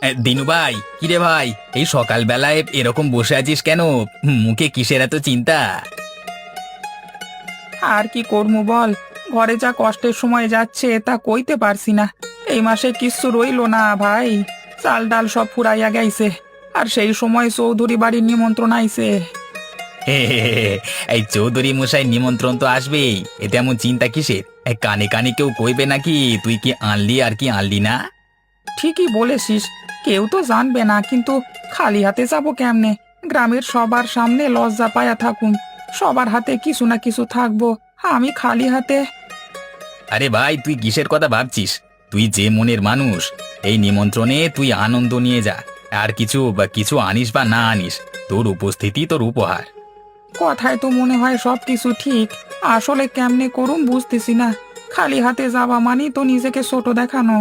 দিনু ভাই, কিরে ভাই, এই সকালবেলায় এরকম বসে আছিস কেন? মুখে কিসের এত চিন্তা? আর কি করবো বল। ঘরে যা কষ্টের সময় যাচ্ছে তা কইতে পারছি না। এই মাসে কিচ্ছু রইলো না ভাই। চাল ডাল সব ফুরাইয়া গেছে। আর সেই সময় চৌধুরী বাড়ির নিমন্ত্রণ আইছে। হে হে হে হে, এই চৌধুরী মশাই নিমন্ত্রণ তো আসবেই, এতে এমন চিন্তা কিসের? কানে কানে কেউ কইবে নাকি তুই কি আনলি আর কি আনলি না? ঠিকই বলেছিস। কেউ তো জানবে না, কিন্তু খালি হাতে যাবো কেমনে? গ্রামের সবার সামনে লজ্জা পায়া থাকুম। সবার হাতে কিছু না কিছু থাকবো, আমি খালি হাতে। আরে ভাই, তুই কিসের কথা ভাবছিস? তুই যে মনের মানুষ, এই নিমন্ত্রণে তুই আনন্দ নিয়ে যা। আর কিছু আনিস বা না আনিস, তোর উপস্থিতি তোর উপহার। কথায় তো মনে হয় সব কিছু ঠিক, আসলে কেমনে করুম বুঝতেছি না। খালি হাতে যাওয়া মানেই তো নিজেকে ছোট দেখানো।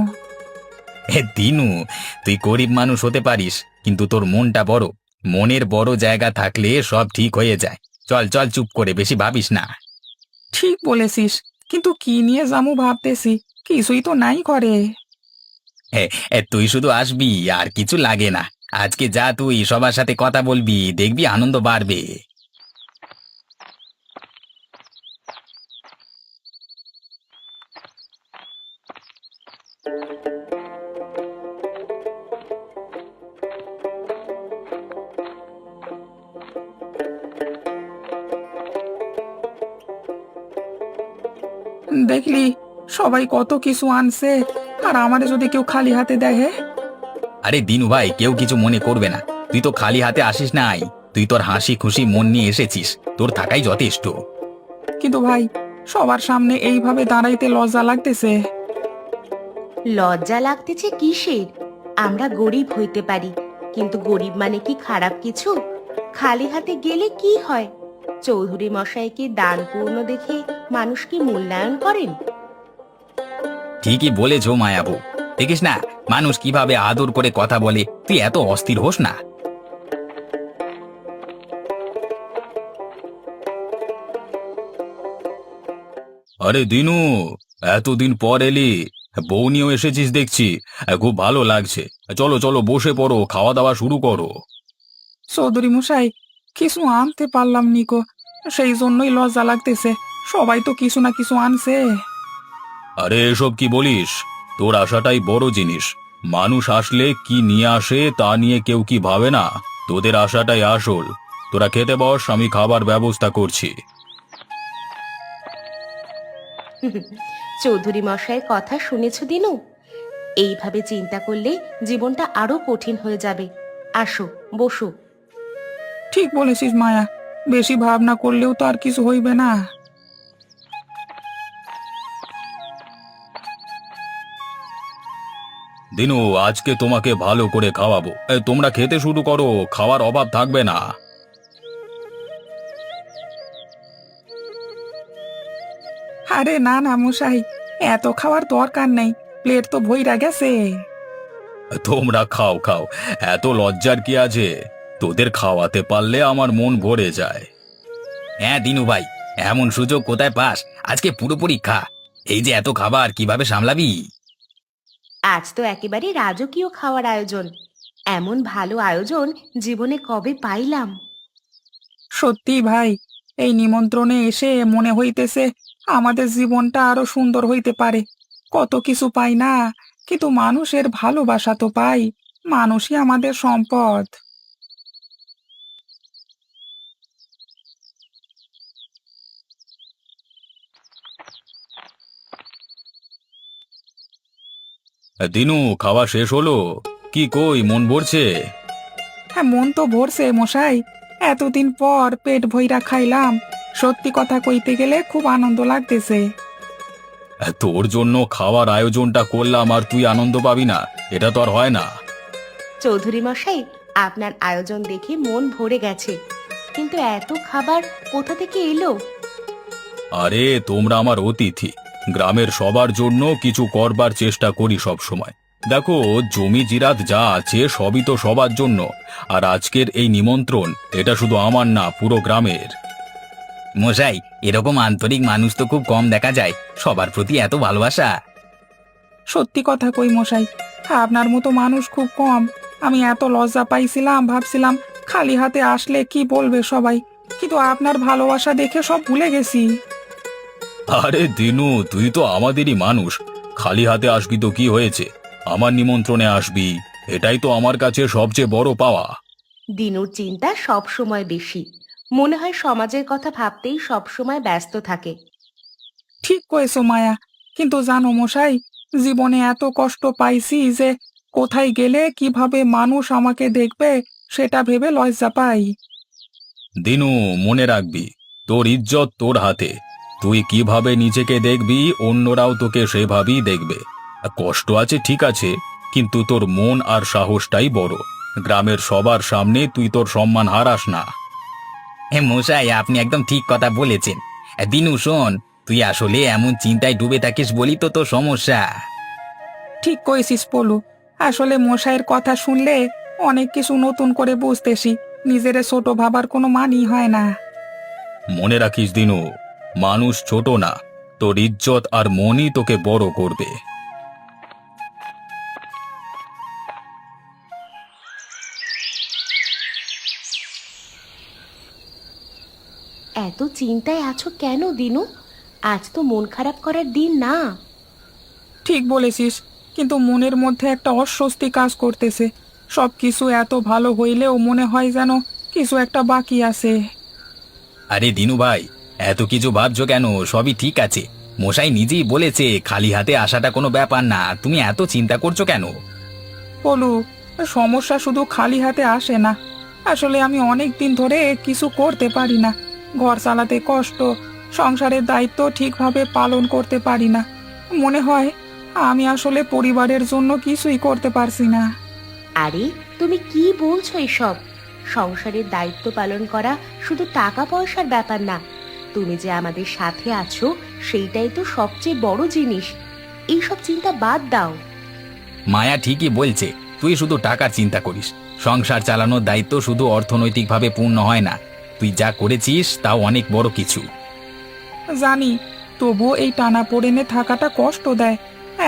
দিনু, তুই গরিব মানুষ হতে পারিস, কিন্তু তোর মনটা বড়। মনের বড় জায়গা থাকলে সব ঠিক হয়ে যায়। চল চল, চুপ করে বেশি ভাবিস না। ঠিক বলেছিস, কিন্তু কি নিয়ে যামু ভাবতেছি। কিছুই তো নাই করে। তুই শুধু আসবি, আর কিছু লাগে না। আজকে যা, তুই সবার সাথে কথা বলবি, দেখবি আনন্দ বাড়বে। দেখলি, সবাই কত কিছু আনছে, আর আমারে যদি কেউ খালি হাতে দেখে। আরে দিনু ভাই, কেউ কিছু মনে করবে না। তুই তো খালি হাতে আসিস নাই, তুই তোর হাসি খুশি মন নিয়ে এসেছিস। তোর থাকাই যথেষ্ট। কিন্তু ভাই, সবার সামনে এইভাবে দাঁড়াইতে লজ্জা লাগতেছে। লজ্জা লাগতেছে কিসের? আমরা গরিব হইতে পারি, কিন্তু গরিব মানে কি খারাপ কিছু? খালি হাতে গেলে কি হয়? চৌধুরী মশাইকে দানপূর্ণ দেখে মানুষ কি মূল্যায়ন করেন? ঠিকই বলেছ মায়াবু। দেখিস না, মানুষ কিভাবে আদর করে কথা বলে। তুই এত অস্থির হোস না। আরে দিনু, এতদিন পর এলি, বউ নিয়েও এসেছিস দেখছি। খুব ভালো লাগছে। চলো চলো, বসে পড়ো, খাওয়া দাওয়া শুরু করো। চৌধুরী মশাই, কিছু আনতে পারলাম নিকো, সেই জন্যই লজ্জা লাগতেছে। সবাই তো কিছু না কিছু আনছে। আরে এসব কি বলিস? তোর আশাটাই বড় জিনিস। মানুষ আসলে কি নিয়ে আসে তা নিয়ে কেউ কি ভাবে না? তোদের আশাটাই আসল। তোরা খেতে বস, আমি খাবার ব্যবস্থা করছি। চৌধুরী মশাইয়ের কথা শুনেছ দিনু? এইভাবে চিন্তা করলে জীবনটা আরো কঠিন হয়ে যাবে। আসো, বসো। ঠিক বলেছিস মায়া, বেশি ভাবনা করলেও তো আর কিছু হইবে না। দিনু, আজকে তোমাকে ভালো করে খাওয়াবো। তোমরা খেতে শুরু করো, খাওয়ার অভাব থাকবে না। আরে না না মশাই, এত খাওয়ার দরকার নেই। প্লেট তো ভইরা গেছে। তোমরা খাও খাও, এত লজ্জার কি আছে? তোদের খাওয়াতে পারলে আমার মন ভরে যায়। হ্যাঁ দিনু ভাই, এমন সুযোগ কোথায় পাস? আজকে পুরোপুরি খা। এই যে এত খাবার কিভাবে সামলাবি? আজ তো একেবারে রাজকীয় খাওয়ার আয়োজন। এমন ভালো আয়োজন জীবনে কবে পাইলাম? সত্যি ভাই, এই নিমন্ত্রণে এসে মনে হইতেছে আমাদের জীবনটা আরো সুন্দর হইতে পারে। কত কিছু পাই না, কিন্তু মানুষের ভালোবাসা তো পাই। মানুষই আমাদের সম্পদ। দিনু, খাওয়া শেষ হলো? কি কই, মন ভরছে? হ্যাঁ, মন তো ভরছে মশাই। এতদিন পর পেট ভইরা খাইলাম। সত্যি কথা কইতে গেলে খুব আনন্দ লাগতেছে। তোর জন্য খাওয়ার আয়োজনটা করলাম আর তুই আনন্দ পাবি না? এটা তো আর হয় না। চৌধুরী মশাই, আপনার আয়োজন দেখে মন ভরে গেছে, কিন্তু এত খাবার কোথা থেকে এলো? আরে তোমরা আমার অতিথি। গ্রামের সবার জন্য কিছু করবার চেষ্টা করি সব সময়। দেখো, জমি জিরাত যা আছে সবই তো সবার জন্য। আর আজকের এই নিমন্ত্রণ, এটা শুধু আমার না, পুরো গ্রামের। মশাই, এরকম আন্তরিক মানুষ তো খুব কম দেখা যায়। সবার প্রতি এত ভালোবাসা। সত্যি কথা কই মশাই, আপনার মতো মানুষ খুব কম। আমি এত লজ্জা পাইছিলাম, ভাবছিলাম খালি হাতে আসলে কি বলবে সবাই, কিন্তু আপনার ভালোবাসা দেখে সব ভুলে গেছি। আরে দিনু, তুই তো আমাদেরই মানুষ। খালি হাতে আসবি তো কি হয়েছে? আমার নিমন্ত্রণে আসবি, এটাই তো আমার কাছে সবচেয়ে বড় পাওয়া। দিনুর চিন্তা সব সময় বেশি। মনে হয় সমাজের কথা ভাবতেই সব সময় ব্যস্ত থাকে। ঠিক কয়েছো মায়া, কিন্তু জানো মশাই, জীবনে এত কষ্ট পাইছি যে কোথায় গেলে কিভাবে মানুষ আমাকে দেখবে সেটা ভেবে লজ্জা পাই। দিনু, মনে রাখবি, তোর ইজ্জত তোর হাতে। তুই কিভাবে নিজেকে দেখবি, অন্যরাও তোকে সেভাবেই দেখবে। কষ্ট আছে ঠিক আছে, কিন্তু তোর মন আর সাহসটাই বড়। গ্রামের সবার সামনে তুই তোর সম্মান হারাস না। মশাই, আপনি একদম ঠিক কথা বলেছেন। দিনু শোন, তুই আসলে এমন চিন্তায় ডুবে থাকিস বলি তো তোর সমস্যা। ঠিক কয়েছিস পলু, আসলে মশাইয়ের কথা শুনলে অনেক কিছু নতুন করে বুঝতেছি। নিজের ছোট ভাবার কোনো মানই হয় না। মনে রাখিস দিনু, মানুষ ছোট না, তোর ইজ্জত আর মনই তোকে বড় করবে। এত চিন্তায় আছো কেন দিনু? আজ তো মন খারাপ করার দিন না। ঠিক বলেছিস, কিন্তু মনের মধ্যে একটা অস্বস্তি কাজ করতেছে। সব কিছু এত ভালো হইলেও মনে হয় যেন কিছু একটা বাকি আছে। আরে দিনু ভাই, এত কিছু ভাবছো কেন? সবই ঠিক আছে। মশাই নিজেই বলেছে খালি হাতে আসাটা কোনো ব্যাপার না, তুমি এত চিন্তা করছো কেন? পলু, সমস্যা শুধু খালি হাতে আসে না। আসলে আমি অনেক দিন ধরে কিছু করতে পারি না। ঘর চালাতে কষ্ট, সংসারের দায়িত্ব ঠিকভাবে পালন করতে পারি না। মনে হয় আমি আসলে পরিবারের জন্য কিছুই করতে পারছি না। আরে, তুমি কি বলছো এসব? সংসারের দায়িত্ব পালন করা শুধু টাকা পয়সার ব্যাপার না। তুমি যে আমাদের সাথে আছো সেইটাই তো সবচেয়ে বড় জিনিস। এইসব চিন্তা বাদ দাও। মায়া ঠিকই বলছে, তুই শুধু টাকার চিন্তা করিস। সংসার চালানোর দায়িত্ব শুধু অর্থনৈতিকভাবে পূর্ণ হয় না। তুই যা করেছিস তাও অনেক বড় কিছু। জানি, তবুও এই টানাপোড়েনে থাকাটা কষ্ট দেয়।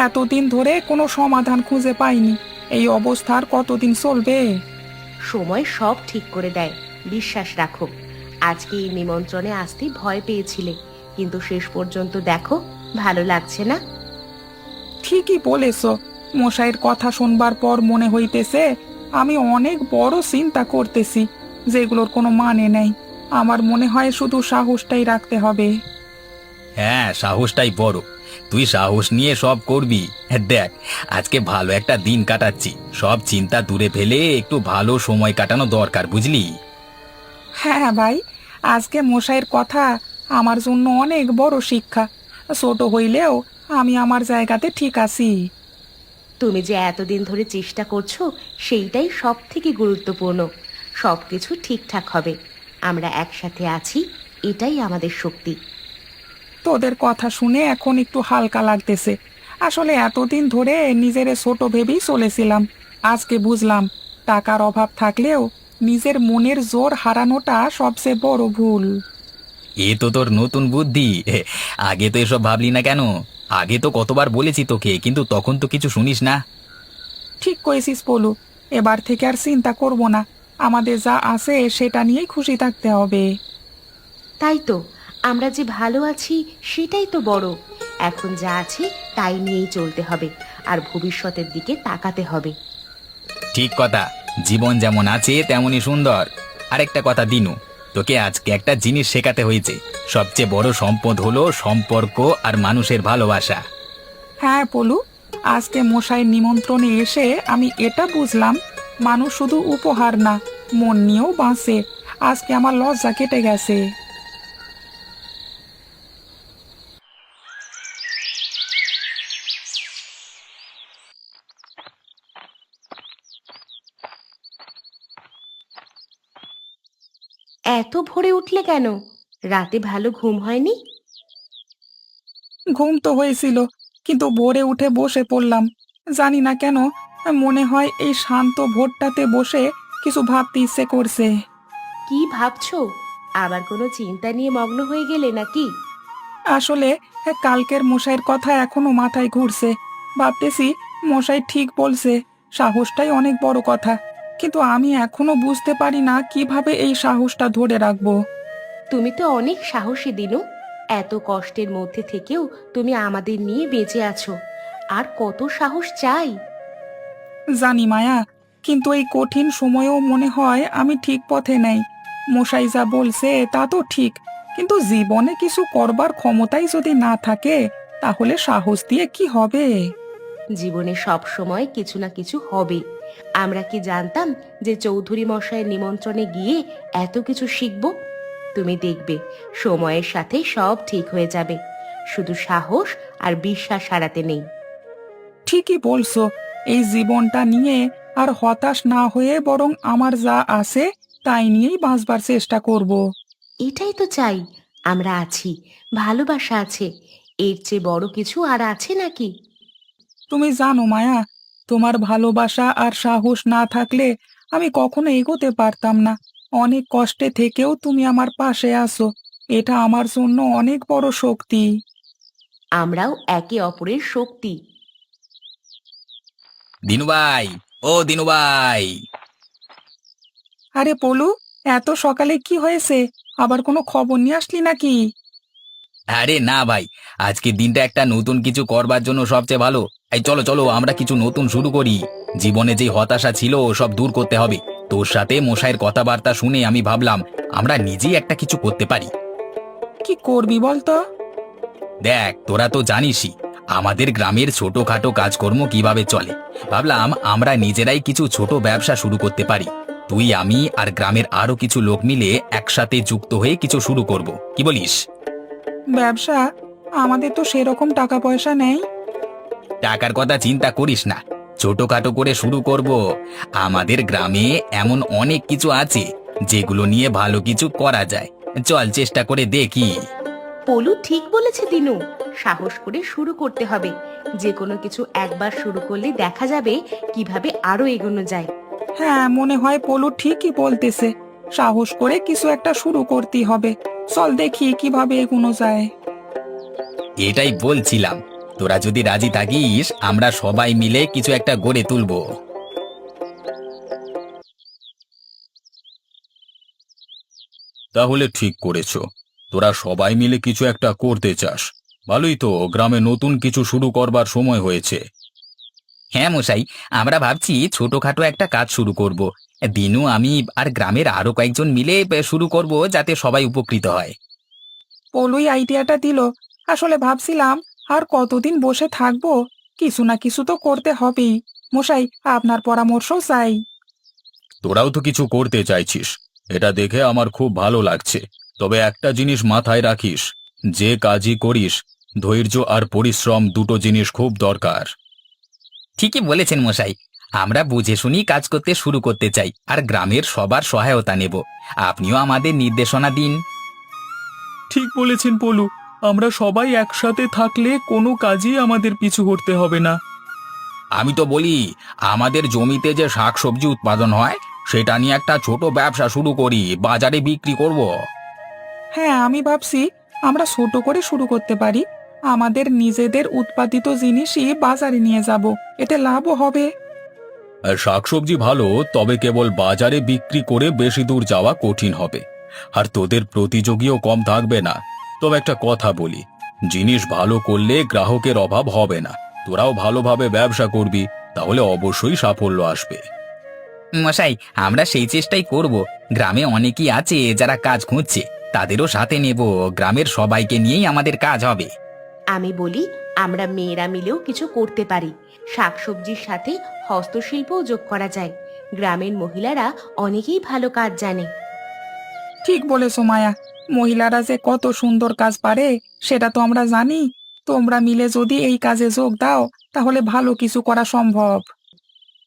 এতদিন ধরে কোনো সমাধান খুঁজে পাইনি। এই অবস্থার কতদিন চলবে? সময় সব ঠিক করে দেয়, বিশ্বাস রাখো। আজকে এই নিমন্ত্রণে আসতে ভয় পেয়েছিলে, কিন্তু শেষ পর্যন্ত দেখো, ভালো লাগছে না? ঠিকই বলেছ। মশাইয়ের কথা শুনবার পর মনে হইতেছে আমি অনেক বড় চিন্তা করতেছি, যেগুলোর কোনো মানে নেই। আমার মনে হয় শুধু সাহসটাই রাখতে হবে। হ্যাঁ, সাহসটাই বড়। তুই সাহস নিয়ে সব করবি। দেখ, আজকে ভালো একটা দিন কাটাচ্ছি, সব চিন্তা দূরে ফেলে একটু ভালো সময় কাটানো দরকার, বুঝলি? হ্যাঁ ভাই, আজকে মশাইয়ের কথা আমার জন্য অনেক বড় শিক্ষা। ছোট হইলেও আমি আমার জায়গাতে ঠিক আছি। তুমি যে এতদিন ধরে চেষ্টা করছো সেইটাই সব থেকে গুরুত্বপূর্ণ। সবকিছু ঠিকঠাক হবে। আমরা একসাথে আছি, এটাই আমাদের শক্তি। তোদের কথা শুনে এখন একটু হালকা লাগতেছে। আসলে এতদিন ধরে নিজের ছোট ভেবেই চলেছিলাম। আজকে বুঝলাম টাকার অভাব থাকলেও নিজের মনের জোর হারানোটা সবচেয়ে বড় ভুল। এ তো তোর নতুন বুদ্ধি। আগে তো এসব ভাবলি না কেন? আগে তো কতবার বলেছি তোকে, কিন্তু তখন তো কিছু শুনিস না। ঠিক কয়েছিস পলু, এবার থেকে আর চিন্তা করব না। আমাদের যা আছে সেটা নিয়েই খুশি থাকতে হবে। তাই তো, আমরা যে ভালো আছি সেটাই তো বড়। এখন যা আছে তাই নিয়েই চলতে হবে, আর ভবিষ্যতের দিকে তাকাতে হবে। ঠিক কথা, জীবন যেমন আছে তেমনই সুন্দর। আরেকটা কথা দিনু, তোকে আজকে একটা জিনিস শেখাতে হয়েছে। সবচেয়ে বড় সম্পদ হলো সম্পর্ক আর মানুষের ভালোবাসা। হ্যাঁ পলু, আজকে মশাইয়ের নিমন্ত্রণে এসে আমি এটা বুঝলাম, মানুষ শুধু উপহার না, মন নিয়েও বাঁচে। আজকে আমার লজ্জা কেটে গেছে। এত ভোরে উঠলে কেন? রাতে ভালো ঘুম হয়নি? ঘুম তো হয়েছিল, কিন্তু ভোরে উঠে বসে পড়লাম। জানি না কেন, মনে হয় এই শান্ত ভোরটাতে বসে কিছু ভাবতে ইচ্ছে করছে। কি ভাবছো? আবার কোনো চিন্তা নিয়ে মগ্ন হয়ে গেলে নাকি? আসলে কালকের মশাইয়ের কথা এখনো মাথায় ঘুরছে। ভাবতেছি মশাই ঠিক বলছে, সাহসটাই অনেক বড় কথা। কিন্তু আমি এখনো বুঝতে পারি না কিভাবে এই সাহসটা ধরে রাখবো। তুমি তো অনেক সাহসী দিনু। এত কষ্টের মধ্যে থেকেও তুমি আমাদের নিয়ে বেঁচে আছো। আর কত সাহস চাই। জানি মায়া, কিন্তু এই কঠিন সময়েও মনে হয় আমি ঠিক পথে নেই। মশাই যা বলছে তা তো ঠিক, কিন্তু জীবনে কিছু করবার ক্ষমতাই যদি না থাকে, তাহলে সাহস দিয়ে কি হবে? জীবনে সব সময় কিছু না কিছু হবে। আমরা কি জানতাম যে চৌধুরী মশাইয়ের নিমন্ত্রণে গিয়ে এত কিছু শিখব? তুমি দেখবে সময়ের সাথে সব ঠিক হয়ে যাবে। শুধু সাহস আর বিশ্বাস হারাতে নেই। ঠিকই বলছো। এই জীবনটা নিয়ে আর হতাশ না হয়ে বরং আমার যা আছে তাই নিয়েই বাঁচবার চেষ্টা করব। এটাই তো চাই। আমরা আছি, ভালোবাসা আছে। এর চেয়ে বড় কিছু আর আছে নাকি? তুমি জানো মায়া, তোমার ভালোবাসা আর সাহস না থাকলে আমি কখনো এগোতে পারতাম না। অনেক কষ্টে থেকেও তুমি আমার পাশে আছো, এটা আমার জন্য অনেক বড় শক্তি। আমরাও একে অপরের শক্তি। দিনু ভাই, ও দিনু ভাই। আরে পলু, এত সকালে কি হয়েছে? আবার কোনো খবর নিয়ে আসলি নাকি? আরে না ভাই, আজকের দিনটা একটা নতুন কিছু করবার জন্য সবচেয়ে ভালো। এই চলো চলো, আমরা কিছু নতুন শুরু করি। জীবনে যে হতাশা ছিল সব দূর করতে হবে। তোর সাথে মশাইয়ের কথাবার্তা শুনে আমি ভাবলাম আমরা নিজেই একটা কিছু করতে পারি। কি করবি বলতো? দেখ, তোরা তো জানিসই আমাদের গ্রামের ছোটখাটো কাজকর্ম কিভাবে চলে। ভাবলাম আমরা নিজেরাই কিছু ছোট ব্যবসা শুরু করতে পারি। তুই, আমি আর গ্রামের আরো কিছু লোক মিলে একসাথে যুক্ত হয়ে কিছু শুরু করব, কি বলিস? ব্যবসা? আমাদের তো সেরকম টাকা পয়সা নেই। টাকার কথা চিন্তা করিস না, ছোটখাটো করে শুরু করব। আমাদের গ্রামে এমন অনেক কিছু আছে যেগুলো নিয়ে ভালো কিছু করা যায়। চল চেষ্টা করে দেখি। পলু ঠিক বলেছে দিনু। সাহস করে শুরু করতে হবে। যে কোনো কিছু একবার শুরু করলে দেখা যাবে কিভাবে আরো এগোনো যায়। হ্যাঁ, মনে হয় পলু ঠিকই বলতেছে। সাহস করে কিছু একটা শুরু করতেই হবে। চল দেখি কিভাবে এগোনো যায়। এটাই বলছিলাম, তোরা যদি রাজি থাকিস আমরা সবাই মিলে কিছু একটা গড়ে তুলবো। তাহলে ঠিক করেছো, তোরা সবাই মিলে কিছু একটা করতে চাস। ভালোই তো, গ্রামে নতুন কিছু শুরু করবার সময় হয়েছে। হ্যাঁ মশাই, আমরা ভাবছি ছোটখাটো একটা কাজ শুরু করব। দিনু, আমি আর গ্রামের আরো কয়েকজন মিলে শুরু করব, যাতে সবাই উপকৃত হয়। পলুই আইডিয়াটা দিল। আসলে ভাবছিলাম আর কতদিন বসে থাকবো, কিছু না কিছু তো করতে হবেই। মশাই, আপনার পরামর্শ চাই। তোরাও তো কিছু করতে চাইছিস, এটা দেখে আমার খুব ভালো লাগছে। তবে একটা জিনিস মাথায় রাখিস, যে কাজই করিস ধৈর্য আর পরিশ্রম দুটো জিনিস খুব দরকার। ঠিকই বলেছেন মশাই, আমরা বুঝে শুনি কাজ করতে শুরু করতে চাই আর গ্রামের সবার সহায়তা নেব। আপনিও আমাদের নির্দেশনা দিন। ঠিক বলেছেন পলু, আমরা সবাই একসাথে থাকলে কোনো কাজই আমাদের পিছু হটতে হবে না। আমি তো বলি, আমাদের জমিতে যে শাকসবজি উৎপাদন হয় সেটা নিয়ে একটা ছোট ব্যবসা শুরু করি, বাজারে বিক্রি করব। হ্যাঁ, আমি ভাবছি আমরা ছোট করে শুরু করতে পারি। আমাদের নিজেদের উৎপাদিত জিনিসই বাজারে নিয়ে যাব, এতে লাভও হবে। আর শাকসবজি ভালো, তবে কেবল বাজারে বিক্রি করে বেশি দূর যাওয়া কঠিন হবে। আর তোদের প্রতিযোগীও কম থাকবে না। তবে একটা কথা বলি, জিনিস ভালো করলে গ্রাহকের অভাব হবে না। তোরাও ভালোভাবে ব্যবসা করবি, তাহলে অবশ্যই সাফল্য আসবে। মশাই, আমরা সেই চেষ্টাই করব। গ্রামে অনেকেই আছে যারা কাজ খুঁজছে, তাদেরও সাথে নেব। গ্রামের সবাইকে নিয়েই আমাদের কাজ হবে। আমি বলি আমরা মেয়েরা মিলেও কিছু করতে পারি। শাকসবজির সাথে হস্তশিল্পও যোগ করা যায়। গ্রামের মহিলারা অনেকেই ভালো কাজ জানে। ঠিক বলেছো মায়া, মহিলারা যে কত সুন্দর কাজ পারে সেটা তো আমরা জানি। তোমরা মিলে যদি এই কাজে যোগ দাও, তাহলে ভালো কিছু করা সম্ভব।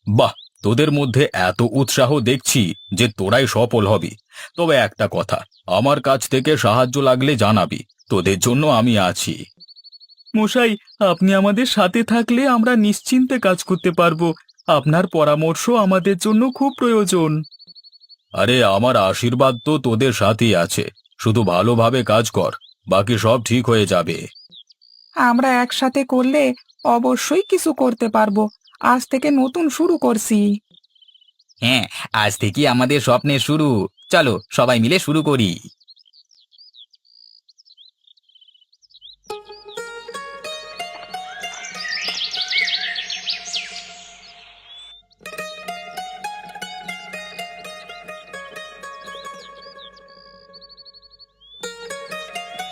বাহ, তোদের মধ্যে এত উৎসাহ দেখছি যে তোরাই সফল হবি। তবে একটা কথা, আমার কাছ থেকে সাহায্য লাগলে জানাবি, তোদের জন্য আমি আছি। মশাই, আপনি আমাদের সাথে থাকলে আমরা নিশ্চিন্তে কাজ করতে পারবো। আপনার পরামর্শ আমাদের জন্য খুব প্রয়োজন। আরে, আমার আশীর্বাদ তো তোদের সাথেই আছে। শুধু ভালোভাবে কাজ কর, বাকি সব ঠিক হয়ে যাবে। আমরা একসাথে করলে অবশ্যই কিছু করতে পারবো। আজ থেকে নতুন শুরু করছি। হ্যাঁ, আজ থেকে আমাদের স্বপ্নের শুরু। চলো সবাই মিলে শুরু করি।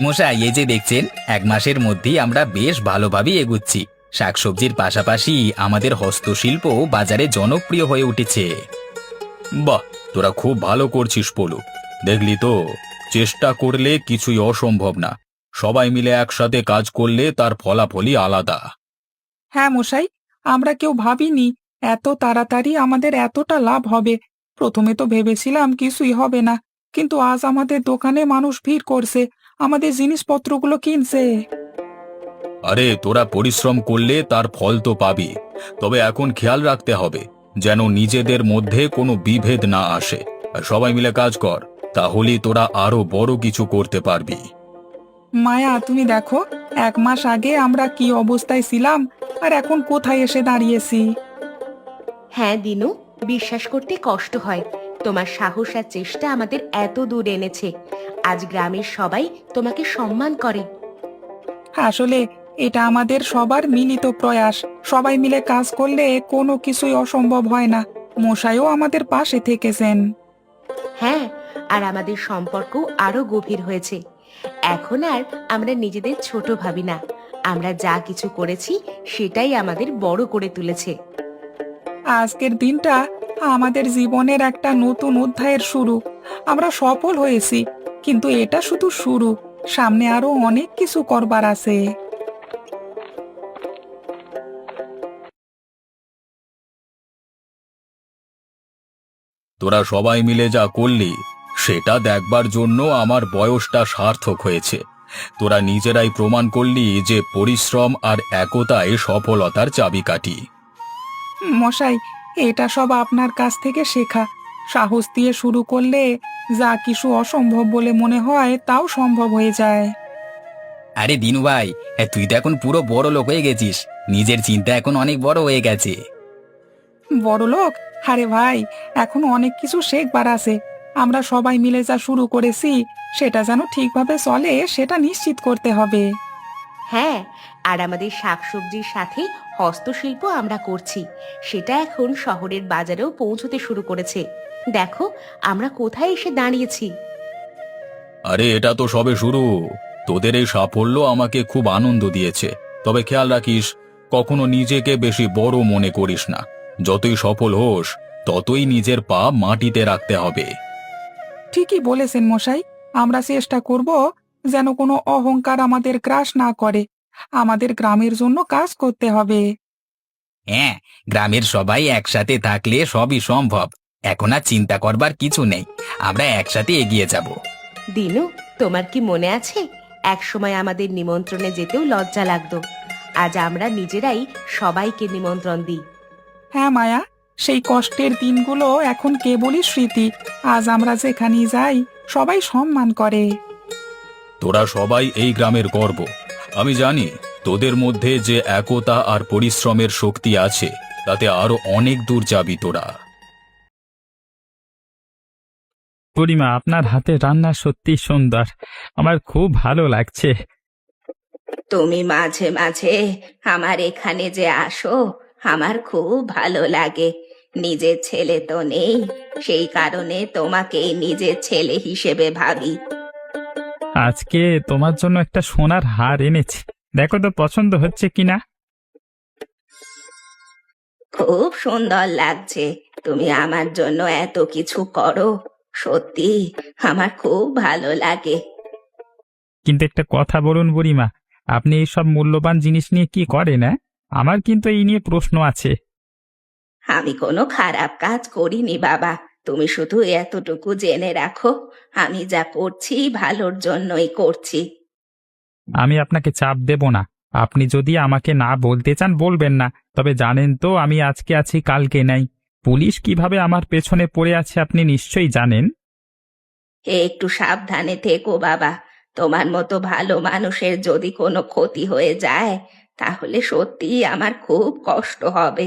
মশাই, এই যে দেখছেন, 1 মাসের মধ্যেই আমরা বেশ ভালোভাবেই এগুচ্ছি। শাকসবজির পাশাপাশি আমাদের হস্তশিল্প বাজারে জনপ্রিয় হয়ে উঠেছে। বাহ, তোরা খুব ভালো করছিস পলু। দেখলি তো, চেষ্টা করলে কিছুই অসম্ভব না। সবাই মিলে একসাথে কাজ করলে তার ফলাফলই আলাদা। হ্যাঁ মশাই, আমরা কেউ ভাবিনি এত তাড়াতাড়ি আমাদের এতটা লাভ হবে। প্রথমে তো ভেবেছিলাম কিছুই হবে না, কিন্তু আজ আমাদের দোকানে মানুষ ভিড় করছে, আমাদের জিনিসপত্রগুলো কিনছে। আরে, তোরা পরিশ্রম করলে তার ফল তো পাবি। তবে এখন খেয়াল রাখতে হবে যেন নিজেদের মধ্যে কোনো বিভেদ না আসে। আর সবাই মিলে কাজ কর, তাহলেই তোরা আরো বড় কিছু করতে পারবি। মায়া, তুমি দেখো, 1 মাস আগে আমরা কি অবস্থায় ছিলাম আর এখন কোথায় এসে দাঁড়িয়েছি। হ্যাঁ দিনু, বিশ্বাস করতে কষ্ট হয় তোমার সাহস আর চেষ্টা আমাদের এত দূর এনেছে। আজ গ্রামের সবাই তোমাকে সম্মান করে। আসলে এটা আমাদের সবার মিলিত প্রয়াস। সবাই মিলে কাজ করলে কোনো কিছুই অসম্ভব হয় না। মশাইও আমাদের পাশে থেকেছেন। হ্যাঁ, আর আমাদের সম্পর্ক আরো গভীর হয়েছে। এখন আর আমরা নিজেদের ছোট ভাবি না। আমরা যা কিছু করেছি সেটাই আমাদের বড় করে তুলেছে। আজকের দিনটা আমাদের জীবনের একটা নতুন অধ্যায়ের শুরু। আমরা সফল হয়েছি, কিন্তু এটা শুধু শুরু। সামনে আরো অনেক কিছু করবার আছে। তোরা সবাই মিলে যা করলি সেটা দেখবার জন্য আমার বয়সটা সার্থক হয়েছে। তোরা নিজেরাই প্রমাণ করলি যে পরিশ্রম আর একতাই সফলতার চাবিকাঠি। মশাই, এটা সব আপনার কাছ থেকে শেখা। সাহস দিয়ে শুরু করলে যা কিছু অসম্ভব বলে মনে হয় তাও সম্ভব হয়ে যায়। আরে দিনু ভাই, তুই তো এখন পুরো বড় লোক হয়ে গেছিস। নিজের চিন্তা এখন অনেক বড় হয়ে গেছে। বড়লোক? আরে ভাই, এখন অনেক কিছু শেখবার আছে। আমরা সবাই মিলে যা শুরু করেছি সেটা যেন ঠিকভাবে চলে সেটা নিশ্চিত করতে হবে। হ্যাঁ, আর আমাদের শাকসবজির সাথে হস্তশিল্প আমরা করছি, সেটা এখন শহরের বাজারেও পৌঁছতে শুরু করেছে। দেখো আমরা কোথায় এসে দাঁড়িয়েছি। আরে, এটা তো সবে শুরু। তোদের এই সাফল্য আমাকে খুব আনন্দ দিয়েছে। তবে খেয়াল রাখিস, কখনো নিজেকে বেশি বড় মনে করিস না। যতই সফল হোস, ততই নিজের পা মাটিতে রাখতে হবে। ঠিকই বলেছেন মশাই। আমরা চেষ্টা করব যেন কোনো অহংকার আমাদের গ্রাস না করে। আমাদের গ্রামের জন্য কাজ করতে হবে। হ্যাঁ, গ্রামের সবাই একসাথে থাকলে সবই সম্ভব। এখন আর চিন্তা করবার কিছু নেই। আমরা একসাথে এগিয়ে যাব। দিনু, তোমার কি মনে আছে এক সময় আমাদের নিমন্ত্রণে যেতেও লজ্জা লাগতো? আজ আমরা নিজেরাই সবাইকে নিমন্ত্রণ দিই। হ্যাঁ মায়া, সেই কষ্টের দিনগুলো এখন কেবলই স্মৃতি। আজ আমরা যেখানেই যাই সবাই সম্মান করে। তোরা সবাই এই গ্রামের গর্ব। আমি জানি তোদের মধ্যে যে একতা আর পরিশ্রমের শক্তি আছে, তাতে আরো অনেক দূর যাবি তোরা। বুড়িমা, আপনার হাতের রান্না সত্যি সুন্দর। আমার খুব ভালো লাগছে। তুমি মাঝে মাঝে আমার এখানে যে আসো, আমার খুব ভালো লাগে। নিজের ছেলে তো নেই, সেই কারণে তোমাকেই নিজের ছেলে হিসেবে ভাবি। আজকে তোমার জন্য একটা সোনার হার এনেছি, দেখো তো পছন্দ হচ্ছে কিনা। খুব সুন্দর লাগছে। তুমি আমার জন্য এত কিছু করো, সত্যি আমার খুব ভালো লাগে। কিন্তু একটা কথা বলুন বুড়িমা, আপনি এই সব মূল্যবান জিনিস নিয়ে কি করেন? আমার কিন্তু এই নিয়ে প্রশ্ন আছে। আমি কোনো খারাপ কাজ করিনি বাবা, তুমি শুধু এতটুকু জেনে রাখো, আমি যা করছি ভালোর জন্যই করছি। আমি আপনাকে চাপ দেব না। আপনি যদি আমাকে না বলতে চান বলবেন না, তবে জানেন তো আমি আজকে আছি কালকে নাই। পুলিশ কিভাবে আমার পেছনে পড়ে আছে আপনি নিশ্চয়ই জানেন। একটু সাবধানে থেকো বাবা, তোমার মতো ভালো মানুষের যদি কোনো ক্ষতি হয়ে যায় তাহলে সত্যিই আমার খুব কষ্ট হবে।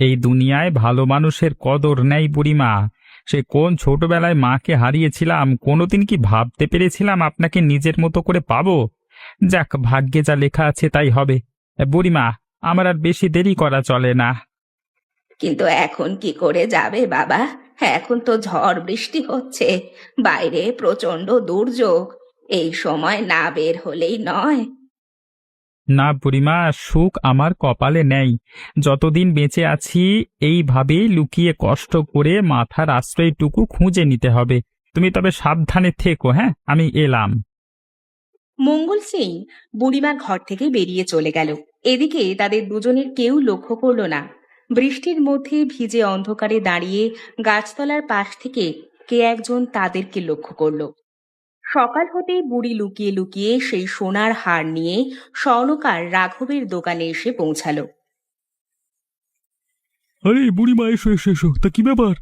এই দুনিয়ায় ভালো মানুষের কদর নেই বুড়িমা। সে কোন ছোটবেলায় মাকে হারিয়েছিলাম, কোনোদিন কি ভাবতে পেরেছিলাম আপনাকে নিজের মতো করে পাবো? যাক, ভাগ্যে যা লেখা আছে তাই হবে। বুড়িমা, আমার আর বেশি দেরি করা চলে না। কিন্তু এখন কি করে যাবে বাবা? এখন তো ঝড় বৃষ্টি হচ্ছে, বাইরে প্রচন্ড দুর্যোগ। এই সময় না বের হলেই নয়। না বুড়িমা, সুখ আমার কপালে নেই। যতদিন বেঁচে আছি এইভাবেই লুকিয়ে কষ্ট করে মাথার আশ্রয়টুকু খুঁজে নিতে হবে। তুমি তবে সাবধানে থেকো, হ্যাঁ? আমি এলাম। মঙ্গল সিং বুড়িমার ঘর থেকে বেরিয়ে চলে গেল। এদিকে তাদের দুজনের কেউ লক্ষ্য করল না, বৃষ্টির মধ্যে ভিজে অন্ধকারে দাঁড়িয়ে গাছতলার পাশ থেকে কে একজন তাদেরকে লক্ষ্য করল। সকাল হতেই বুড়ি লুকিয়ে লুকিয়ে সেই সোনার হার নিয়ে স্বর্ণকার রাঘবের দোকানে এসে পৌঁছালো। আরে বুড়িমা, এসো এসো এসো, তা কি ব্যাপার?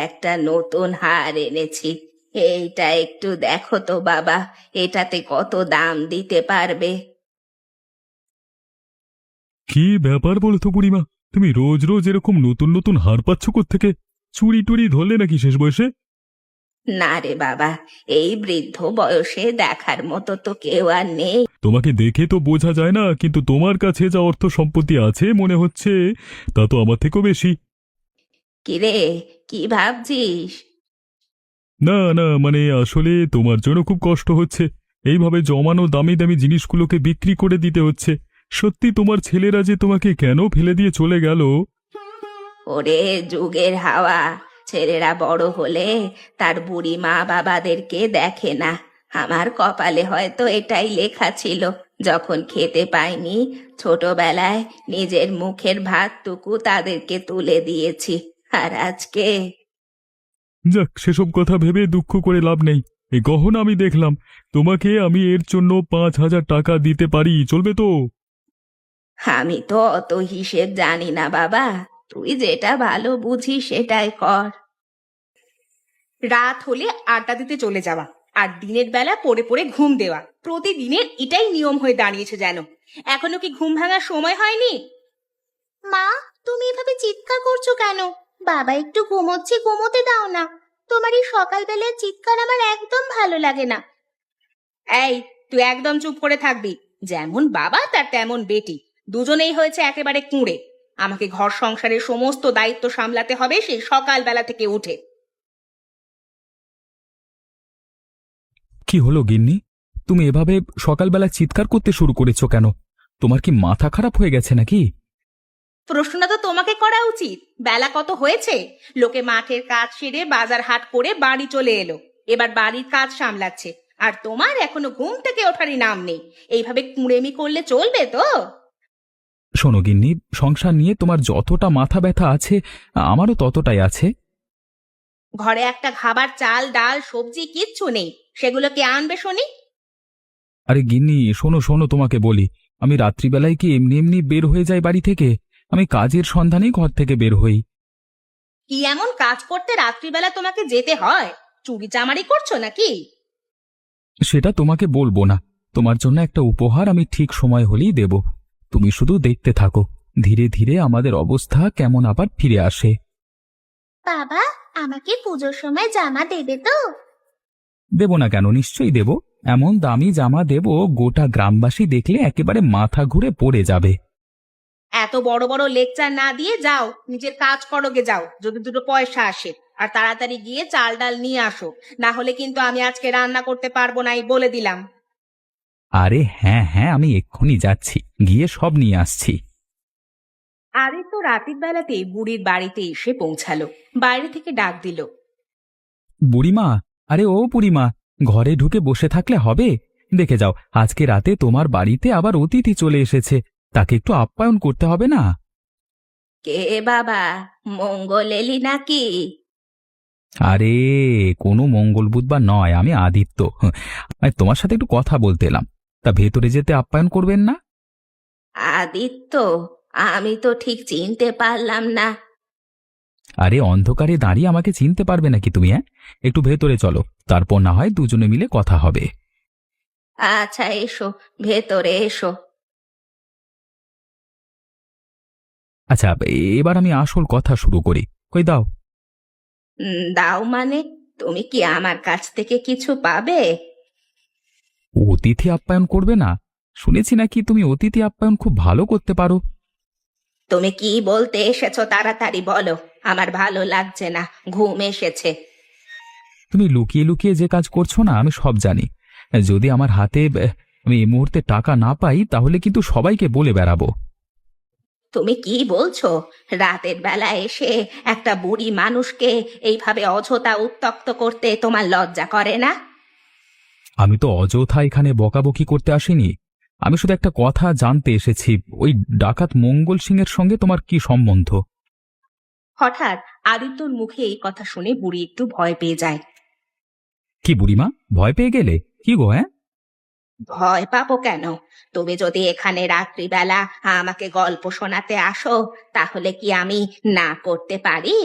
একটা নতুন হার এনেছি, এইটা একটু দেখো তো বাবা, এটাতে কত দাম দিতে পারবে? কি ব্যাপার বলো তো বুড়িমা, তুমি রোজ রোজ এরকম নতুন নতুন হার পাচ্ছ কোত্থেকে? চুরি টুরি ধরলে নাকি শেষ বয়সে? না রে বাবা, এই বৃদ্ধ বয়সে দেখার মতো তো কেউ আর নেই। তোমাকে দেখে তো বোঝা যায় না, কিন্তু তোমার কাছে যা অর্থ সম্পত্তি আছে মনে হচ্ছে তা তো আমার থেকেও বেশি। কিরে, কি ভাবছিস? না না, মানে আসলে তোমার জন্য খুব কষ্ট হচ্ছে। এইভাবে জমানো দামি দামি জিনিসগুলোকে বিক্রি করে দিতে হচ্ছে। সত্যি তোমার ছেলেরা যে তোমাকে কেন ফেলে দিয়ে চলে গেল। ওরে যুগের হাওয়া, ছেলেরা বড় হলে তার বুড়ি মা বাবাদেরকে দেখে না। আমার কপালে হয়তো এটাই লেখা ছিল, যখন খেতে পাইনি ছোটবেলায় নিজের মুখের ভাতটুকু তাদেরকে তুলে দিয়েছি। আর আজকে যাক, সেসব কথা ভেবে দুঃখ করে লাভ নেই। এই গহনা আমি দেখলাম, তোমাকে আমি এর জন্য 5,000 টাকা দিতে পারি, চলবে তো? আমি তো অত হিসেব জানি না বাবা, তুই যেটা ভালো বুঝিস সেটাই কর। রাত হলে আড্ডা দিতে চলে যাওয়া আর দিনের বেলা পড়ে পড়ে ঘুম দেওয়া প্রতিদিনের এটাই নিয়ম হয়ে দাঁড়িয়েছে যেন। এখনো কি ঘুম ভাঙার সময় হয়নি? মা, তুমি এভাবে চিৎকার করছো কেন? বাবা একটু ঘুমোচ্ছে, ঘুমোতে দাও না। তোমার এই সকালবেলার চিৎকার আমার একদম ভালো লাগে না। এই, তুই একদম চুপ করে থাকবি। যেমন বাবা তার তেমন বেটি, দুজনেই হয়েছে একেবারে কুঁড়ে। আমাকে ঘর সংসারের সমস্ত দায়িত্ব সামলাতে হবে সেই সকালবেলা থেকে উঠে। কি হলো গিন্নি, তুমি এভাবে সকালবেলা চিৎকার করতে শুরু করেছো কেন? তোমার কি মাথা খারাপ হয়ে গেছে নাকি? প্রশ্নটা তো তোমাকে করা উচিত। বেলা কত হয়েছে? লোকে মাঠের কাজ সেরে বাজার হাট করে বাড়ি চলে এলো, এবার বাড়ির কাজ সামলাচ্ছে, আর তোমার এখনো ঘুম থেকে ওঠারই নাম নেই। এইভাবে কুঁড়েমি করলে চলবে তো? শোনো গিন্নি, সংসার নিয়ে তোমার যতটা মাথা ব্যথা আছে আমারও ততটাই আছে। ঘরে একটা খাবার, চাল ডাল সবজি কিচ্ছু নেই, সেগুলো কে আনবে শুনি? আরে গিন্নি, শোনো শোনো, তোমাকে বলি, আমি রাত্রিবেলায় কি এমনি এমনি বের হয়ে যাই বাড়ি থেকে? আমি কাজের সন্ধানেই ঘর থেকে বের হই। কি এমন কাজ করতে রাত্রিবেলা তোমাকে যেতে হয়? চুরি চামারি করছো নাকি? সেটা তোমাকে বলবো না। তোমার জন্য একটা উপহার আমি ঠিক সময় হলেই দেব। তুমি শুধু দেখতে থাকো, ধীরে ধীরে আমাদের অবস্থা কেমন আবার ফিরে আসে। বাবা, আমাকে পুজোর সময় জামা দেবে তো? দেব না কেন, নিশ্চয়ই দেব। এমন দামি জামা দেব, গোটা গ্রামবাসী দেখলে একেবারে মাথা ঘুরে পড়ে যাবে। এত বড় বড় লেকচার না দিয়ে যাও, নিজের কাজ করোগে যাও, যদি দুটো পয়সা আসে। আর তাড়াতাড়ি গিয়ে চাল ডাল নিয়ে আসো, না হলে কিন্তু আমি আজকে রান্না করতে পারবো না, এই বলে দিলাম। আরে হ্যাঁ হ্যাঁ, আমি এক্ষুনি যাচ্ছি, গিয়ে সব নিয়ে আসছি। আরে তো রাতের বেলাতে বুড়ির বাড়িতে এসে পৌঁছালো, বাইরে থেকে ডাক দিল। বুড়িমা, আরে ও বুড়িমা, ঘরে ঢুকে বসে থাকলে হবে? দেখে যাও, আজকে রাতে তোমার বাড়িতে আবার অতিথি চলে এসেছে, তাকে একটু আপ্যায়ন করতে হবে না? কে বাবা, মঙ্গল এলি নাকি? আরে কোনো মঙ্গল বুধবার নয়, আমি আদিত্য। আমি তোমার সাথে একটু কথা বলতে এলাম। তা ভেতরে যেতে আপ্যায়ন করবেন না? আদিত্য? আমি তো ঠিক চিনতে পারলাম না। আরে অন্ধকারে দাঁড়িয়ে আমাকে চিনতে পারবে নাকি তুমি? হ্যাঁ, একটু ভেতরে চলো, তারপর না হয় দুজনে মিলে কথা হবে। আচ্ছা এসো, ভেতরে এসো। আচ্ছা, এবার আমি আসল কথা শুরু করি। কই দাও। দাও মানে? তুমি কি আমার কাছ থেকে কিছু পাবে? অতিথি আপ্যায়ন করবে না? শুনেছি নাকি তুমি অতিথি আপ্যায়ন খুব ভালো করতে পারো। তুমি কি বলতে এসেছো তাড়াতাড়ি বলো, আমার ভালো লাগছে না, ঘুম এসেছে। তুমি লুকিয়ে লুকিয়ে যে কাজ করছো না, আমি সব জানি। যদি আমার হাতে আমি এই মুহূর্তে টাকা না পাই, তাহলে কিন্তু সবাইকে বলে বেড়াবো। তুমি কি বলছো? রাতের বেলা এসে একটা বুড়ি মানুষকে এইভাবে অযথা উত্ত্যক্ত করতে তোমার লজ্জা করে না? আমি তো অযথা এখানে বকাবকি করতে আসিনি। আমি শুধু একটা কথা জানতে এসেছি, ওই ডাকাত মঙ্গল সিংয়ের সঙ্গে তোমার কি সম্বন্ধ? হঠাৎ আদিত্যর মুখে এই কথা শুনে বুড়ি একটু ভয় পেয়ে যায়। কি বুড়িমা, ভয় পেয়ে গেলে? কি গো? হ্যাঁ, ভয় পাবো কেন? তুমি যদি এখানে রাত্রিবেলা আমাকে গল্প শোনাতে আসো, তাহলে কি আমি না করতে পারি?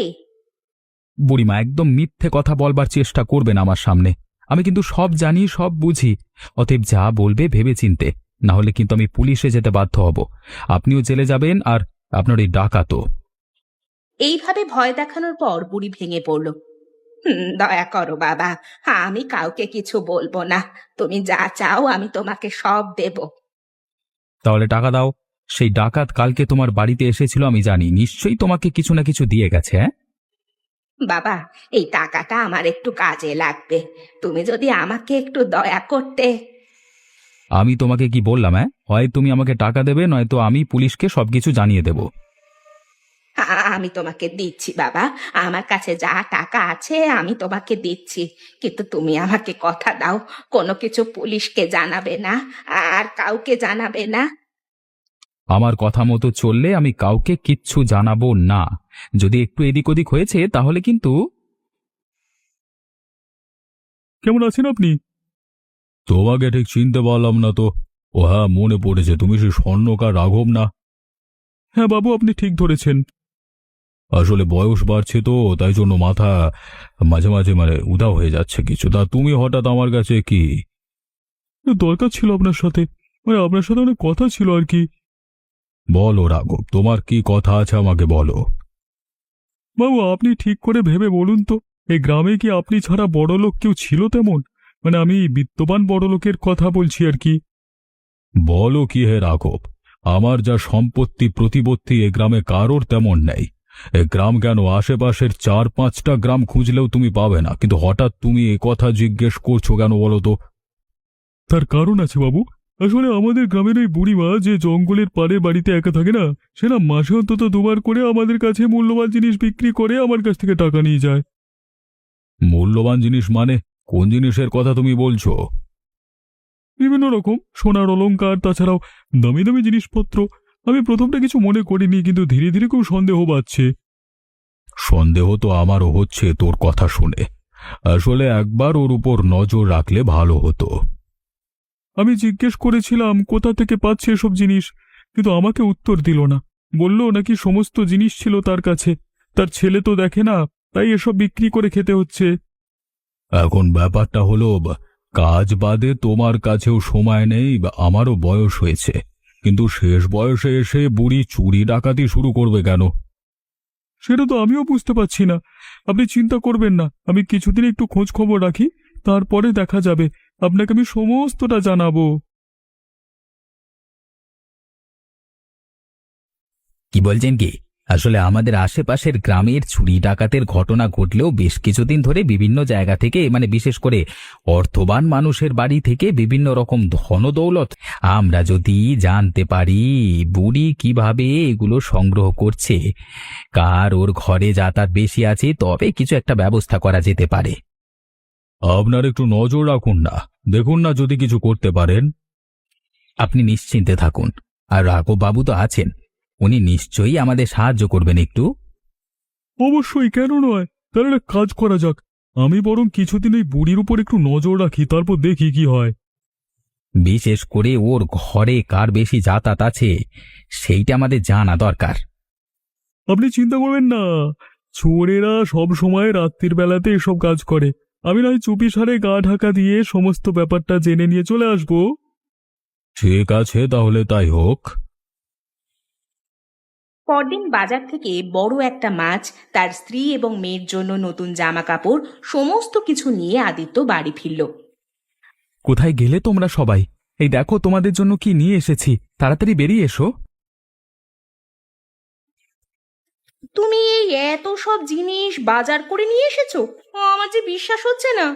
বুড়িমা একদম মিথ্যে কথা বলবার চেষ্টা করবেন আমার সামনে। আমি কিন্তু সব জানি, সব বুঝি। অতএব যা বলবে ভেবেচিন্তে, না হলে কিন্তু আমি পুলিশে যেতে বাধ্য হব। আপনিও জেলে যাবেন, আর আপনার এই ডাকাতও। এইভাবে ভয় দেখানোর পর বুড়ি ভেঙে পড়ল। দয়া করো বাবা, আমি কাউকে কিছু বলবো না। তুমি যা চাও আমি তোমাকে সব দেব। তাহলে টাকা দাও। সেই ডাকাত কালকে তোমার বাড়িতে এসেছিল, আমি জানি। নিশ্চয়ই তোমাকে কিছু না কিছু দিয়ে গেছে। হ্যাঁ, বাবা, এই টাকাটা আমার একটু কাজে লাগবে। তুমি যদি আমাকে একটু দয়া করতে। আমি তোমাকে কি বললাম? হ্যাঁ, হয় তুমি আমাকে টাকা দেবে, নয়তো আমি পুলিশকে সবকিছু জানিয়ে দেব। আমি তোমাকে দিচ্ছি বাবা, আমার কাছে যা টাকা আছে আমি তোমাকে দিচ্ছি, কিন্তু তুমি আমাকে কথা দাও কোনো কিছু পুলিশকে জানাবে না, আর কাউকে জানাবে না। আমার কথা মতো চললে আমি কাউকে কিচ্ছু জানাবো না। যদি একটু এদিক ওদিক হয়েছে, তাহলে কিন্তু। কেমন আছেন আপনি? তোমাকে ঠিক চিনতে পারলাম না তো। ও হ্যাঁ, মনে পড়েছে, তুমি সে স্বর্ণকার রাঘব না? হ্যাঁ বাবু, আপনি ঠিক ধরেছেন। আসলে বয়স বাড়ছে তো, তাই জন্য মাথা মাঝে মাঝে উধাও হয়ে যাচ্ছে কিছু। তা তুমি হঠাৎ আমার কাছে কি? দরকার ছিল আপনার সাথে, আপনার সাথে অনেক কথা ছিল আর কি। বলো রাঘব, তোমার কি কথা আছে আমাকে বলো। বাবু, আপনি ঠিক করে ভেবে বলুন তো, এই গ্রামে কি আপনি ছাড়া বড়লোক কেউ ছিল তেমন? আমি বিত্তবান বড়লোকের কথা বলছি আর কি। বলো কি হে রাঘব, আমার যা সম্পত্তি প্রতিপত্তি এ গ্রামে কারোর তেমন নেই। এ গ্রাম কেন, আশেপাশের 4-5টা গ্রাম খুঁজলেও তুমি পাবে না, কিন্তু হঠাৎ তুমি এ কথা জিজ্ঞেস করছো কেন বলো তো? তার কারণ আছে বাবু। আসলে আমাদের গ্রামের ওই বুড়িমা যে জঙ্গলের পাড়ে বাড়িতে একা থাকে না, সে না মাসে অন্তত 2বার করে আমাদের কাছে মূল্যবান জিনিস বিক্রি করে আমার কাছ থেকে টাকা নিয়ে যায়। মূল্যবান জিনিস মানে? কোন জিনিসের কথা তুমি বলছো? বিভিন্ন রকম সোনার অলংকার, তাছাড়াও দামি দামি জিনিসপত্র। আমি প্রথমটা কিছু মনে করিনি, কিন্তু ধীরে ধীরে খুব সন্দেহ বাড়ছে। সন্দেহ তো আমারও হচ্ছে তোর কথা শুনে। আসলে একবার ওর উপর নজর রাখলে ভালো হতো। আমি জিজ্ঞেস করেছিলাম কোথা থেকে পাচ্ছে এসব জিনিস, কিন্তু আমাকে উত্তর দিল না। বলল নাকি সমস্ত জিনিস ছিল তার কাছে, তার ছেলে তো দেখে না, তাই এসব বিক্রি করে খেতে হচ্ছে। এখন ব্যাপারটা হলো, কাজ বাদে তোমার কাছেও সময় নেই, আমারও বয়স হয়েছে, কিন্তু শেষ বয়সে এসে বুড়ি চুরি ডাকাতি শুরু করবে কেন? সেটা তো আমিও বুঝতে পারছি না। আপনি চিন্তা করবেন না, আমি কিছুদিন একটু খোঁজ খবর রাখি, তারপরে দেখা যাবে। আপনাকে আমি সমস্তটা জানাবো। কি বলছেন কি? আসলে আমাদের আশেপাশের গ্রামের চুরি ডাকাতের ঘটনা ঘটলেও বেশ কিছুদিন ধরে বিভিন্ন জায়গা থেকে, বিশেষ করে অর্থবান মানুষের বাড়ি থেকে বিভিন্ন রকম ধনদৌলত আমরা যদি জানতে পারি বুড়ি কিভাবে এগুলো সংগ্রহ করছে, কার ওর ঘরে যাতায়াত বেশি আছে, তবে কিছু একটা ব্যবস্থা করা যেতে পারে। আপনার একটু নজর রাখুন না, দেখুন না যদি কিছু করতে পারেন। আপনি নিশ্চিন্তে থাকুন, আর রাঘব বাবু তো আছেন, উনি নিশ্চয়ই আমাদের সাহায্য করবেন একটু। অবশ্যই, কেন নয়। তাহলে একটা কাজ করা যাক, আমি বরং কিছুদিন এই বুড়ির উপর একটু নজর রাখি, তারপর দেখি কি হয়। বিশেষ করে ওর ঘরে কার বেশি যাতায়াত আছে, সেইটা আমাদের জানা দরকার। আপনি চিন্তা করবেন না, চোরেরা সব সময় রাত্রির বেলাতে এসব কাজ করে। আমি নয় চুপিসারে গা ঢাকা দিয়ে সমস্ত ব্যাপারটা জেনে নিয়ে চলে আসব। ঠিক আছে, তাহলে তাই হোক। পরদিন বাজার থেকে বড় একটা মাছ, তার স্ত্রী এবং মেয়ের জন্য নতুন জামা কাপড়, সমস্ত কিছু নিয়ে আদিত্য বাড়ি ফিরল। কোথায় গেলে তোমরা সবাই? এই দেখো তোমাদের জন্য কি নিয়ে এসেছি, তাড়াতাড়ি বেরিয়ে এসো। তুমি এই এত সব জিনিস বাজার করে নিয়ে এসেছো? আমার যে বিশ্বাস হচ্ছে না।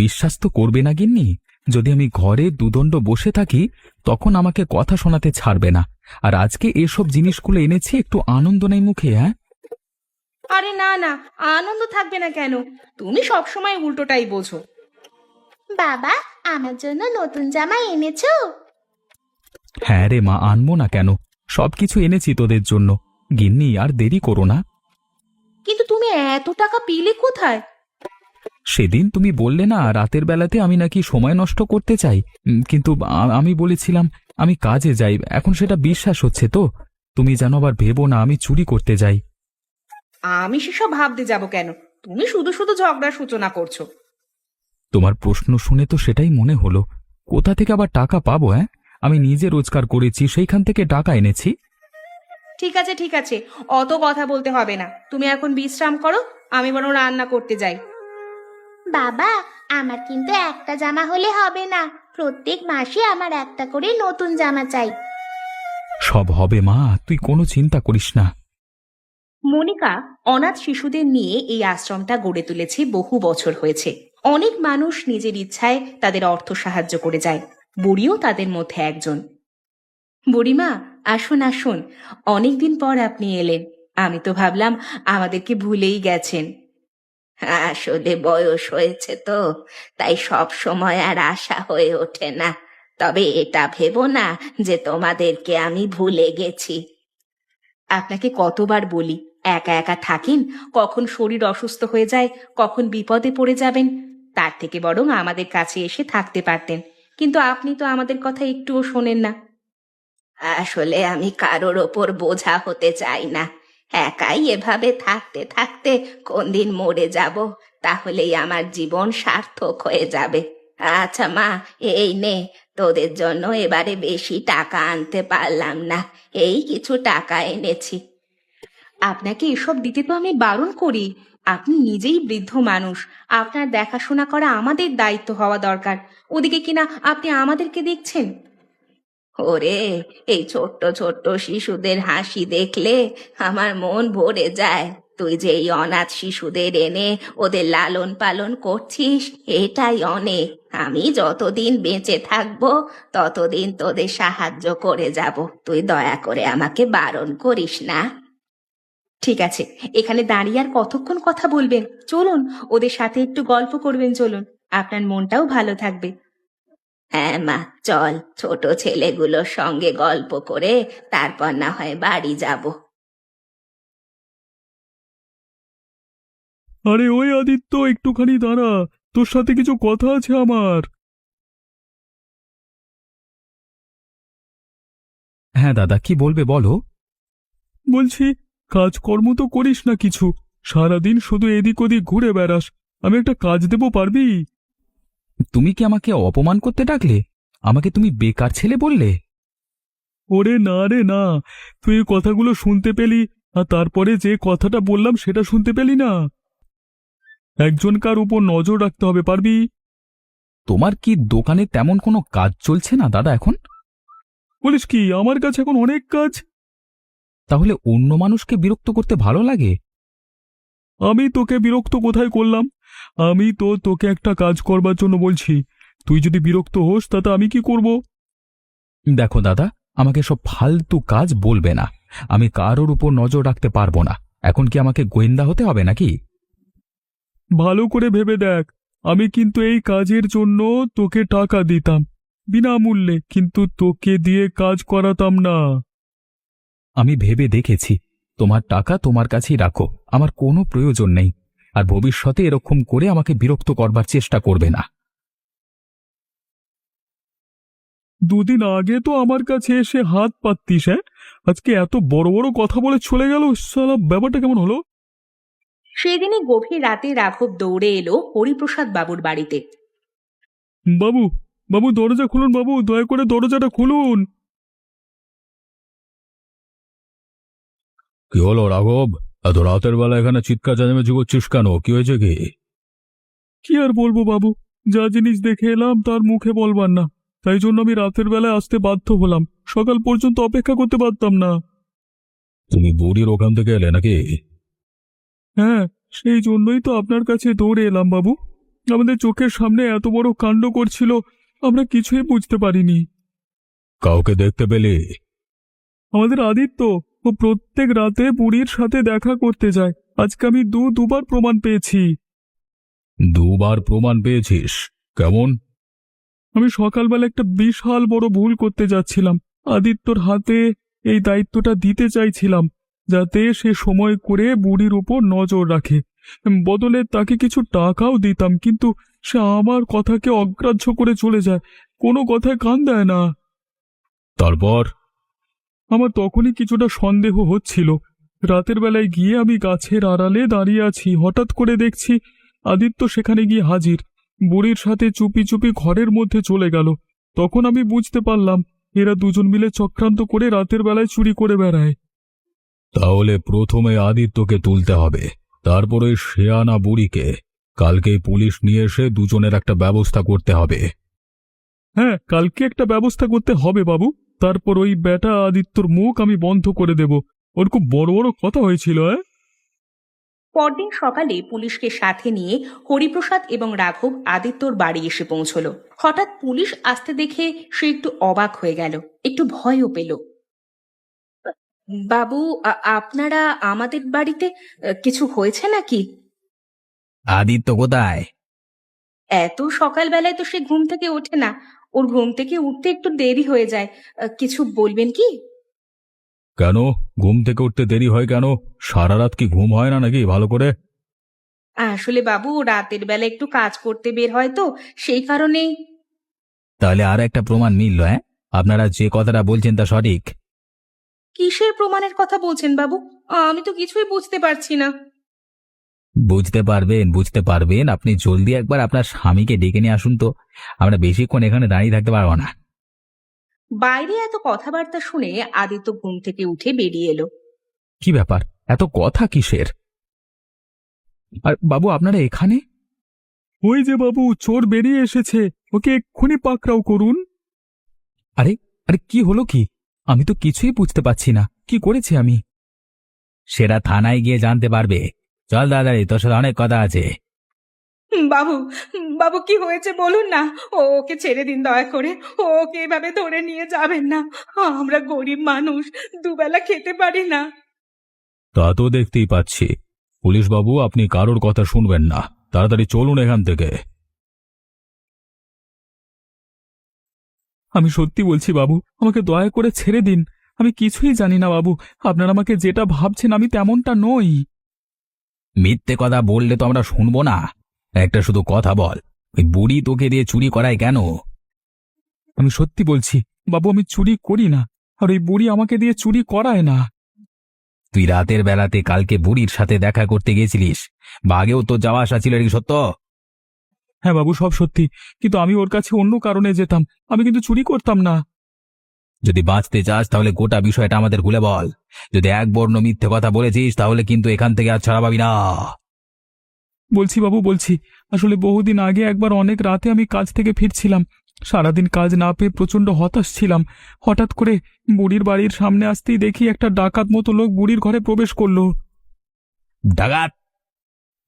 বিশ্বাস তো করবে না গিন্নি। যদি আমি ঘরে দুদণ্ড বসে থাকি তখন আমাকে কথা শোনাতে ছাড়বে না। আর আজকে এসব জিনিসগুলো এনেছি, একটু আনন্দ নেই মুখে? হ্যাঁ, আরে না না, আনন্দ থাকবে না কেন? তুমি সব সময় উল্টোটাই বোঝো। বাবা, আমার জন্য নতুন জামা এনেছো? হ্যাঁ রে মা, আনবো না কেন? সবকিছু এনেছি তোদের জন্য। গিন্নি, আর দেরি করো না। কিন্তু তুমি এত টাকা পেলে কোথায়? সেদিন তুমি বললে না রাতের বেলাতে আমি নাকি সময় নষ্ট করতে চাই, কিন্তু আমি বলেছিলাম আমি কাজে যাই। এখন সেটা বিশ্বাস হচ্ছে তো? তুমি যেন আবার ভেবো না আমি চুরি করতে যাই। আমি সেসব ভাবতে যাব কেন? তুমি শুধু শুধু ঝগড়ার সূচনা করছো। তোমার প্রশ্ন শুনে তো সেটাই মনে হলো। কোথা থেকে আবার টাকা পাবো? হ্যাঁ, আমি নিজে রোজগার করেছি, সেইখান থেকে টাকা এনেছি। ঠিক আছে ঠিক আছে, অত কথা বলতে হবে না। তুমি এখন বিশ্রাম করো, আমি বরং রান্না করতে যাই। বাবা, আমার কিন্তু একটা জামা হলে হবে না। প্রত্যেক মাসে আমার একটা করে নতুন জামা চাই। সব হবে মা, তুই কোনো চিন্তা করিস না। মনিকা অনাথ শিশুদের নিয়ে এই আশ্রমটা গড়ে তুলেছে, বহু বছর হয়েছে। অনেক মানুষ নিজের ইচ্ছায় তাদের অর্থ সাহায্য করে যায়। বুড়িও তাদের মধ্যে একজন। বুড়িমা, আসুন আসুন, অনেকদিন পর আপনি এলেন। আমি তো ভাবলাম আমাদেরকে ভুলেই গেছেন। আসলে বয়স হয়েছে তো, তাই সব সময় আর আশা হয়ে ওঠে না। তবে এটা ভেবো না যে তোমাদেরকে আমি ভুলে গেছি। আপনাকে কতবার বলি, একা একা থাকেন, কখন শরীর অসুস্থ হয়ে যায়, কখন বিপদে পড়ে যাবেন। তার থেকে বরং আমাদের কাছে এসে থাকতে পারতেন, কিন্তু আপনি তো আমাদের কথা একটুও শোনেন না। আসলে আমি কারোর ওপর বোঝা হতে চাই না। একাই এভাবে থাকতে থাকতে কোন দিন মরে যাব, তাহলেই আমার জীবন সার্থক হয়ে যাবে। আচ্ছা মা, এই নে, তোদের জন্য এবারে বেশি টাকা আনতে পারলাম না, এই কিছু টাকা এনেছি। আপনাকে এসব দিতে তো আমি বারণ করি। আপনি নিজেই বৃদ্ধ মানুষ, আপনার দেখাশোনা করা আমাদের দায়িত্ব হওয়া দরকার। ওদিকে কিনা আপনি আমাদেরকে দেখছেন। ওরে, এই ছোট্ট ছোট্ট শিশুদের হাসি দেখলে আমার মন ভরে যায়। তুই যে এই অনাথ শিশুদের এনে ওদের লালন পালন করছিস, এটাই অনেক। আমি যতদিন বেঁচে থাকবো ততদিন তোদের সাহায্য করে যাব। তুই দয়া করে আমাকে বারণ করিস না। ঠিক আছে, এখানে দাঁড়িয়ে আর কতক্ষণ কথা বলবেন? চলুন, ওদের সাথে একটু গল্প করবেন। চলুন, আপনার মনটাও ভালো থাকবে। হ্যাঁ মা, চল, ছোট ছেলেগুলোর সঙ্গে গল্প করে তারপর না হয় বাড়ি যাব। আরে ওই আদিত্য, একটুখানি দাঁড়া, তোর সাথে কিছু কথা আছে আমার। হ্যাঁ দাদা, কি বলবে বলো। বলছি, কাজকর্ম তো করিস না কিছু, সারাদিন শুধু এদিক ওদিক ঘুরে বেড়াস। আমি একটা কাজ দেব, পারবি? তুমি কি আমাকে অপমান করতে ডাকলে? আমাকে তুমি বেকার ছেলে বললে? ওরে না রে না, তুই এই কথাগুলো শুনতে পেলি, আর তারপরে যে কথাটা বললাম সেটা শুনতে পেলি না? একজনকার উপর নজর রাখতে হবে, পারবি? তোমার কি দোকানে তেমন কোনো কাজ চলছে না দাদা এখন? বলিস কি, আমার কাছে এখন অনেক কাজ। তাহলে অন্য মানুষকে বিরক্ত করতে ভালো লাগে? আমি তোকে বিরক্ত কোথায় করলাম? আমি তো তোকে একটা কাজ করবার জন্য বলছি। তুই যদি বিরক্ত হোস তাতে আমি কি করব? দেখো দাদা, আমাকে সব ফালতু কাজ বলবে না। আমি কারোর উপর নজর রাখতে পারবো না। এখন কি আমাকে গোয়েন্দা হতে হবে নাকি? ভালো করে ভেবে দেখ, আমি কিন্তু এই কাজের জন্য তোকে টাকা দিতাম বিনামূল্যে, কিন্তু তোকে দিয়ে কাজ করাতাম না। আমি ভেবে দেখেছি, তোমার টাকা তোমার কাছেই রাখো, আমার কোনো প্রয়োজন নেই। আর ভবিষ্যতে এরকম করে আমাকে বিরক্ত করবার চেষ্টা করবে না। দুদিন আগে তো আমার কাছে এসে হাত পাততিস, হ্যাঁ? আজকে এত বড় বড় কথা বলে চলে গেল, শালা ব্যাপারটা কেমন হলো? সেদিনই গভীর রাতে রাঘব দৌড়ে এলো হরিপ্রসাদ বাবুর বাড়িতে। বাবু, বাবু দরজা খুলুন, বাবু দয়া করে দরজাটা খুলুন। কি হলো রাঘব? এত রাতের বেলা এখানে চিৎকার চেঁচামেচি করছিস কেন? কি হয়েছে কি? কি আর বলবো বাবু, যা জিনিস দেখে এলাম তার মুখে বলবার না, তাই জন্য আমি রাতের বেলায় আসতে বাধ্য হলাম। সকাল পর্যন্ত অপেক্ষা করতে পারতাম না। তুমি বুড়ির ওখান থেকে এলে নাকি? হ্যাঁ, সেই জন্যই তো আপনার কাছে দৌড়ে এলাম বাবু। আমাদের চোখের সামনে এত বড় কাণ্ড করছিল, আমরা কিছুই বুঝতে পারিনি। কাউকে দেখতে পেলে? আমাদের আদিত্য, ও প্রত্যেক রাতে বুড়ির সাথে দেখা করতে যায়। আজকে আমি দুবার প্রমাণ পেয়েছি। দুবার প্রমাণ পেয়েছিস? কেমন? আমি সকালবেলা একটা বিশাল বড় ভুল করতে যাচ্ছিলাম। আদিত্যর হাতে এই দায়িত্বটা দিতে চাইছিলাম, যাতে সে সময় করে বুড়ির উপর নজর রাখে। বদলে তাকে কিছু টাকাও দিতাম, কিন্তু সে আমার কথাকে অগ্রাহ্য করে চলে যায়, কোনো কথায় কান দেয় না। তারপর? আমার তখনই কিছুটা সন্দেহ হচ্ছিল। রাতের বেলায় গিয়ে আমি গাছের আড়ালে দাঁড়িয়ে আছি, হঠাৎ করে দেখছি আদিত্য সেখানে গিয়ে হাজির। বুড়ির সাথে চুপি চুপি ঘরের মধ্যে চলে গেল। তখন আমি বুঝতে পারলাম এরা দুজন মিলে চক্রান্ত করে রাতের বেলায় চুরি করে বেড়ায়। তাহলে প্রথমে আদিত্যকে তুলতে হবে, তারপরে শেয়ানা বুড়িকে। কালকেই পুলিশ নিয়ে এসে দুজনের একটা ব্যবস্থা করতে হবে। হ্যাঁ, কালকে একটা ব্যবস্থা করতে হবে বাবু। তারপর ওই বেটা আদিত্যর মুখ আমি বন্ধ করে দেব। ওর খুব বড় বড় কথা হয়েছিল। পরদিন সকালে পুলিশকে সাথে নিয়ে হরিপ্রসাদ এবং রাঘব আদিত্যর বাড়ি এসে পৌঁছলো। হঠাৎ পুলিশ আসতে দেখে সে একটু অবাক হয়ে গেল, একটু ভয়ও পেল। বাবু, আপনারা আমাদের বাড়িতে কিছু হয়েছে নাকি? আদিত্য কোথায়? এত সকালবেলায় তো সে ঘুম থেকে ওঠে না, ওর ঘুম থেকে উঠতে একটু দেরি হয়ে যায়। কিছু বলবেন কি? কেন ঘুম থেকে উঠতে দেরি হয় কেন? সারা রাত কি ঘুম হয় না নাকি ভালো করে? আসলে বাবু, রাতের বেলা একটু কাজ করতে বের হয় তো, সেই কারণেই। তাহলে আর একটা প্রমাণ মিলল। আপনারা যে কথাটা বলছেন তা সঠিক। কিসের প্রমাণের কথা বলছেন বাবু? আমি তো কিছুই বুঝতে পারছি না। বুঝতে পারবেন, বুঝতে পারবেন। আপনি জলদি একবার আপনার স্বামীকে ডেকে নিয়ে আসুন তো, আমরা বেশিক্ষণ এখানে দাঁড়িয়ে থাকতে পারবো না। বাইরে এত কথাবার্তা শুনে আদিত্য ঘুম থেকে উঠে বেরিয়ে এলো। কি ব্যাপার, এত কথা কিসের? আর বাবু, আপনারা এখানে? ওই যে বাবু, চোর বেরিয়ে এসেছে, ওকে এক্ষুনি পাকড়াও করুন। আরে আরে, কি হলো কি? আমি তো কিছুই বুঝতে পারছি না, কি করেছি আমি? সেটা থানায় গিয়ে জানতে পারবে। চল দাদারি, তোর সাথে অনেক কথা আছে। বাবু, বাবু কি হয়েছে বলুন না। ওকে ছেড়ে দিন দয়া করে, ওকে এভাবে ধরে নিয়ে যাবেন না। আমরা গরিব মানুষ, দুবেলা খেতে পারি না। তা তো দেখতেই পাচ্ছি। পুলিশ বাবু, আপনি কারোর কথা শুনবেন না, তাড়াতাড়ি চলুন এখান থেকে। আমি সত্যি বলছি বাবু, আমাকে দয়া করে ছেড়ে দিন। আমি কিছুই জানি না বাবু, আপনারা আমাকে যেটা ভাবছেন আমি তেমনটা নই। মিথ্যে কথা বললে তো আমরা শুনবো না। একটা শুধু কথা বল, ওই বুড়ি তোকে দিয়ে চুরি করায় কেন? আমি সত্যি বলছি বাবু, আমি চুরি করি না, আর ওই বুড়ি আমাকে দিয়ে চুরি করায় না। তুই রাতের বেলাতে কালকে বুড়ির সাথে দেখা করতে গেছিলিস, বা আগেও তো যাওয়া আসা ছিল, এটা কি সত্য? হ্যাঁ বাবু, সব সত্যি, কিন্তু আমি ওর কাছে অন্য কারণে যেতাম, আমি কিন্তু চুরি করতাম না। যদি বাঁচতে চাস তাহলে গোটা বিষয়টা আমাদের খুলে বল। যদি এক বর্ণ মিথ্যে কথা বলেছিস তাহলে কিন্তু এখান থেকে আর ছাড়া পাবি না। বলছি বাবু, বলছি। আসলে বহুদিন আগে একবার অনেক রাতে আমি কাজ থেকে ফিরছিলাম। সারাদিন কাজ না পেয়ে প্রচণ্ড হতাশ ছিলাম। হঠাৎ করে বুড়ির বাড়ির সামনে আসতেই দেখি একটা ডাকাত মতো লোক বুড়ির ঘরে প্রবেশ করলো। ডাকাত?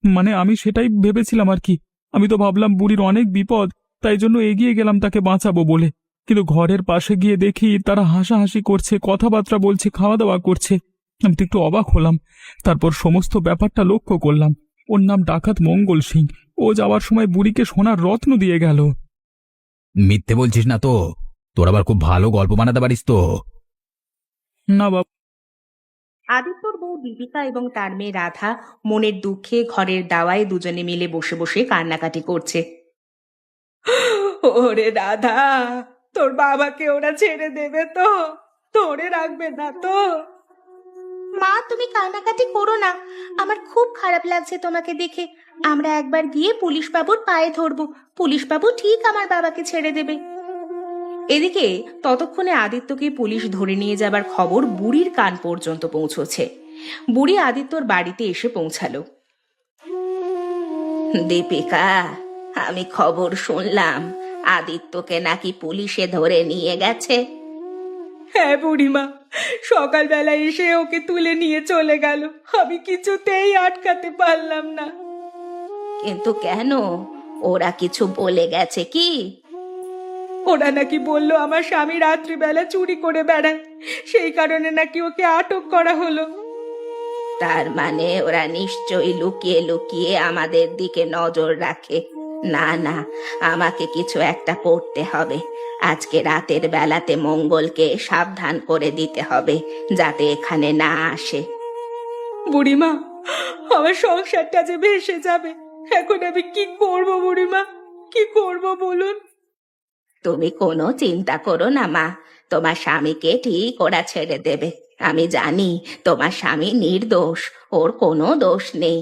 মানে আমি সেটাই ভেবেছিলাম আর কি। আমি তো ভাবলাম বুড়ির অনেক বিপদ, তাই জন্য এগিয়ে গেলাম তাকে বাঁচাবো বলে। কিন্তু ঘরের পাশে গিয়ে দেখি তারা হাসাহাসি করছে, কথাবার্তা বলছে, খাওয়া দাওয়া করছে। আমি তো একটু অবাক হলাম। তারপর সমস্ত ব্যাপারটা লক্ষ্য করলাম। ওর নাম ডাকাত মঙ্গল সিং। ও যাওয়ার সময় বুড়িকে সোনার রত্ন দিয়ে গেল। মিথ্যে বলছিস না তো? তোর আবার খুব ভালো গল্প বানাতে পারিস তো। না বাবু। আদিত্যর বউ দীপিকা এবং তার মেয়ে রাধা মনের দুঃখে ঘরের দাওয়ায় দুজনে মিলে বসে বসে কান্নাকাটি করছে। ওরে রাধা, তোর বাবাকে ওরা ছেড়ে দেবে তো? ধরে রাখবে না তো? মা, তুমি কান্নাকাটি করো না, আমার খুব খারাপ লাগছে তোমাকে দেখে। আমরা একবার গিয়ে পুলিশ বাবুর পায়ে ধরবো, পুলিশ বাবু ঠিক আমার বাবাকে ছেড়ে দেবে। এদিকে ততক্ষণে আদিত্যকে পুলিশ ধরে নিয়ে যাবার খবর বুড়ির কান পর্যন্ত পৌঁছচ্ছে। বুড়ি আদিত্যর বাড়িতে এসে পৌঁছালো। দীপিকা, আমি খবর শুনলাম আদিত্যকে নাকি পুলিশে ধরে নিয়ে গেছে। হ্যাঁ বুড়িমা, সকালবেলা এসে ওকে তুলে নিয়ে চলে গেল। আমি কিছুতেই আটকাতে পারলাম না। কিন্তু কেন? ওরা কিছু বলে গেছে কি? ওরা নাকি বলল আমার স্বামী রাত্রিবেলা চুরি করে বেড়ায়, সেই কারণে নাকি ওকে আটক করা হলো। তার মানে ওরা নিশ্চয়ই লুকিয়ে লুকিয়ে আমাদের দিকে নজর রাখে। না না, আমাকে কিছু একটা করতে হবে। আজকে রাতের বেলাতে মঙ্গলকে সাবধান করে দিতে হবে যাতে এখানে না আসে। বুড়িমা, আমার সংসারটা যে ভেসে যাবে, এখন আমি কি করব বুড়িমা, কি করব বলুন? তুমি কোনো চিন্তা করো না মা, তোমার স্বামীকে ঠিক ওরা ছেড়ে দেবে। আমি জানি তোমার স্বামী নির্দোষ, ওর কোনো দোষ নেই।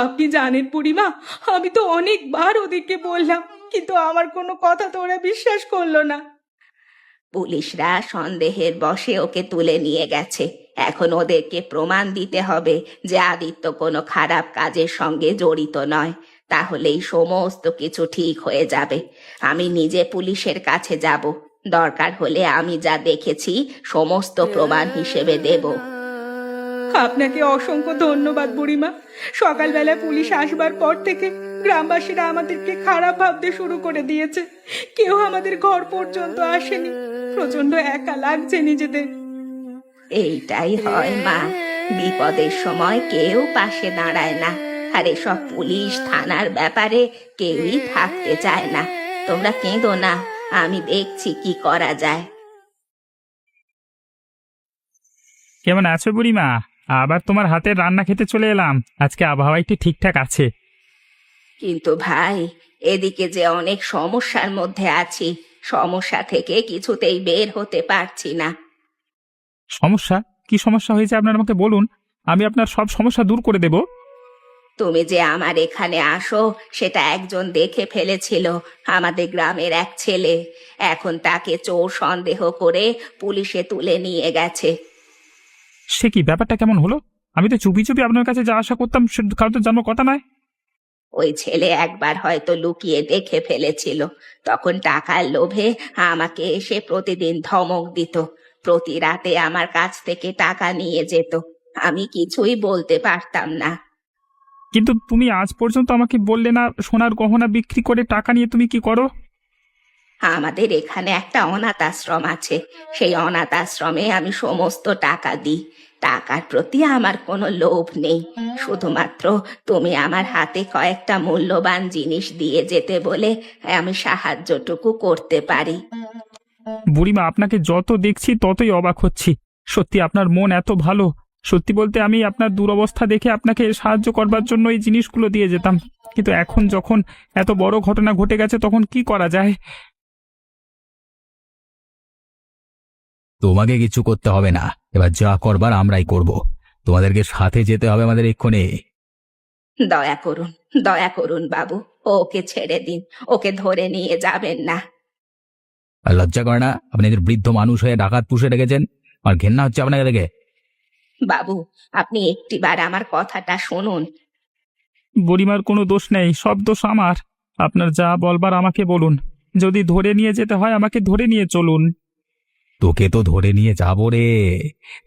আপনি জানেন বুড়িমা, আমি তো অনেকবার ওদেরকে বললাম, কিন্তু আমার কোনো কথা তো ওরা বিশ্বাস করলো না। পুলিশরা সন্দেহের বশে ওকে তুলে নিয়ে গেছে। এখন ওদেরকে প্রমাণ দিতে হবে যে আদিত্য কোনো খারাপ কাজের সঙ্গে জড়িত নয়, তাহলেই সমস্ত কিছু ঠিক হয়ে যাবে। আমি নিজে পুলিশের কাছে যাব, দরকার হলে আমি যা দেখেছি সমস্ত প্রমাণ হিসেবে দেব। আপনাকে অসংখ্য ধন্যবাদ বুড়িমা। সকালবেলা পুলিশ আসবার পর থেকে গ্রামবাসীরা আমাদেরকে খারাপ ভাবতে শুরু করে দিয়েছে। কেউ আমাদের ঘর পর্যন্ত আসেনি। প্রচন্ড একা লাগছে নিজেদের। এইটাই হয় মা, বিপদের সময় কেউ পাশে দাঁড়ায় না। আর এসব পুলিশ থানার ব্যাপারে কেউই থাকতে চায় না। তোমরা কেঁদো না, আমি দেখছি কি করা যায়। কেমন আছো বুড়িমা? আবার তোমার হাতের রান্না খেতে চলে এলাম। আজকে আবহাওয়া একটু ঠিকঠাক আছে। কিন্তু ভাই, এদিকে যে অনেক সমস্যার মধ্যে আছি, সমস্যা থেকে কিছুতেই বের হতে পারছি না। সমস্যা? কি সমস্যা হয়েছে আপনার, আমাকে বলুন। আমি আপনার সব সমস্যা দূর করে দেব। তুমি যে আমার এখানে আসো সেটা একজন দেখে ফেলেছিল, আমাদের গ্রামের এক ছেলে। এখন তাকে চোর সন্দেহ করে পুলিশে তুলে নিয়ে গেছে। সে কি, ব্যাপারটা কেমন হলো? আমি তো চুপি চুপি আপনার কাছে যা আশা করতাম কারো তো জানার কথা নয়। ওই ছেলে একবার হয়তো লুকিয়ে দেখে ফেলেছিল, তখন টাকার লোভে আমাকে এসে প্রতিদিন ধমক দিত। প্রতি রাতে আমার কাছ থেকে টাকা নিয়ে যেত। আমি কিছুই বলতে পারতাম না। কিন্তু তুমি আজ পর্যন্ত আমাকে বললে না সোনার গহনা বিক্রি করে টাকা নিয়ে তুমি কি করো? আমাদের এখানে একটা অনাথ আশ্রম আছে, সেই অনাথ আশ্রমে আমি সমস্ত টাকা দিই। টাকার প্রতি আমার কোনো লোভ নেই, শুধুমাত্র তুমি আমার হাতে কয়েকটা মূল্যবান জিনিস দিয়ে যেতে বলে আমি সাহায্যটুকু করতে পারি। বুড়িমা, আপনাকে যত দেখছি ততই অবাক হচ্ছি। সত্যি আপনার মন এত ভালো। সত্যি বলতে আমি আপনার দুরবস্থা দেখে আপনাকে সাহায্য করবার জন্য এই জিনিসগুলো দিয়ে যেতাম, কিন্তু এখন যখন এত বড় ঘটনা ঘটে গেছে তখন কি করা যায়? তোমাকে কিছু করতে হবে না, এবার যা করবার আমরাই করব। তোমাদেরকে সাথে যেতে হবে আমাদের এক্ষুনি। দয়া করুন বাবু, ওকে ছেড়ে দিন, ওকে ধরে নিয়ে যাবেন না। আর লজ্জা করে না? আপনি এদের বৃদ্ধ মানুষ হয়ে ডাকাত পুষে রেখেছেন, আর ঘেন্না হচ্ছে আপনাকে দেখে। বাবু, আপনি একটিবার আমার কথাটা শুনুন। বুড়িমার কোনো দোষ নেই, সব দোষ আমার। আপনার যা বলবার আমাকে বলুন। যদি ধরে নিয়ে যেতে হয় আমাকে ধরে নিয়ে চলুন। তোকে তো ধরে নিয়ে যাবো রে।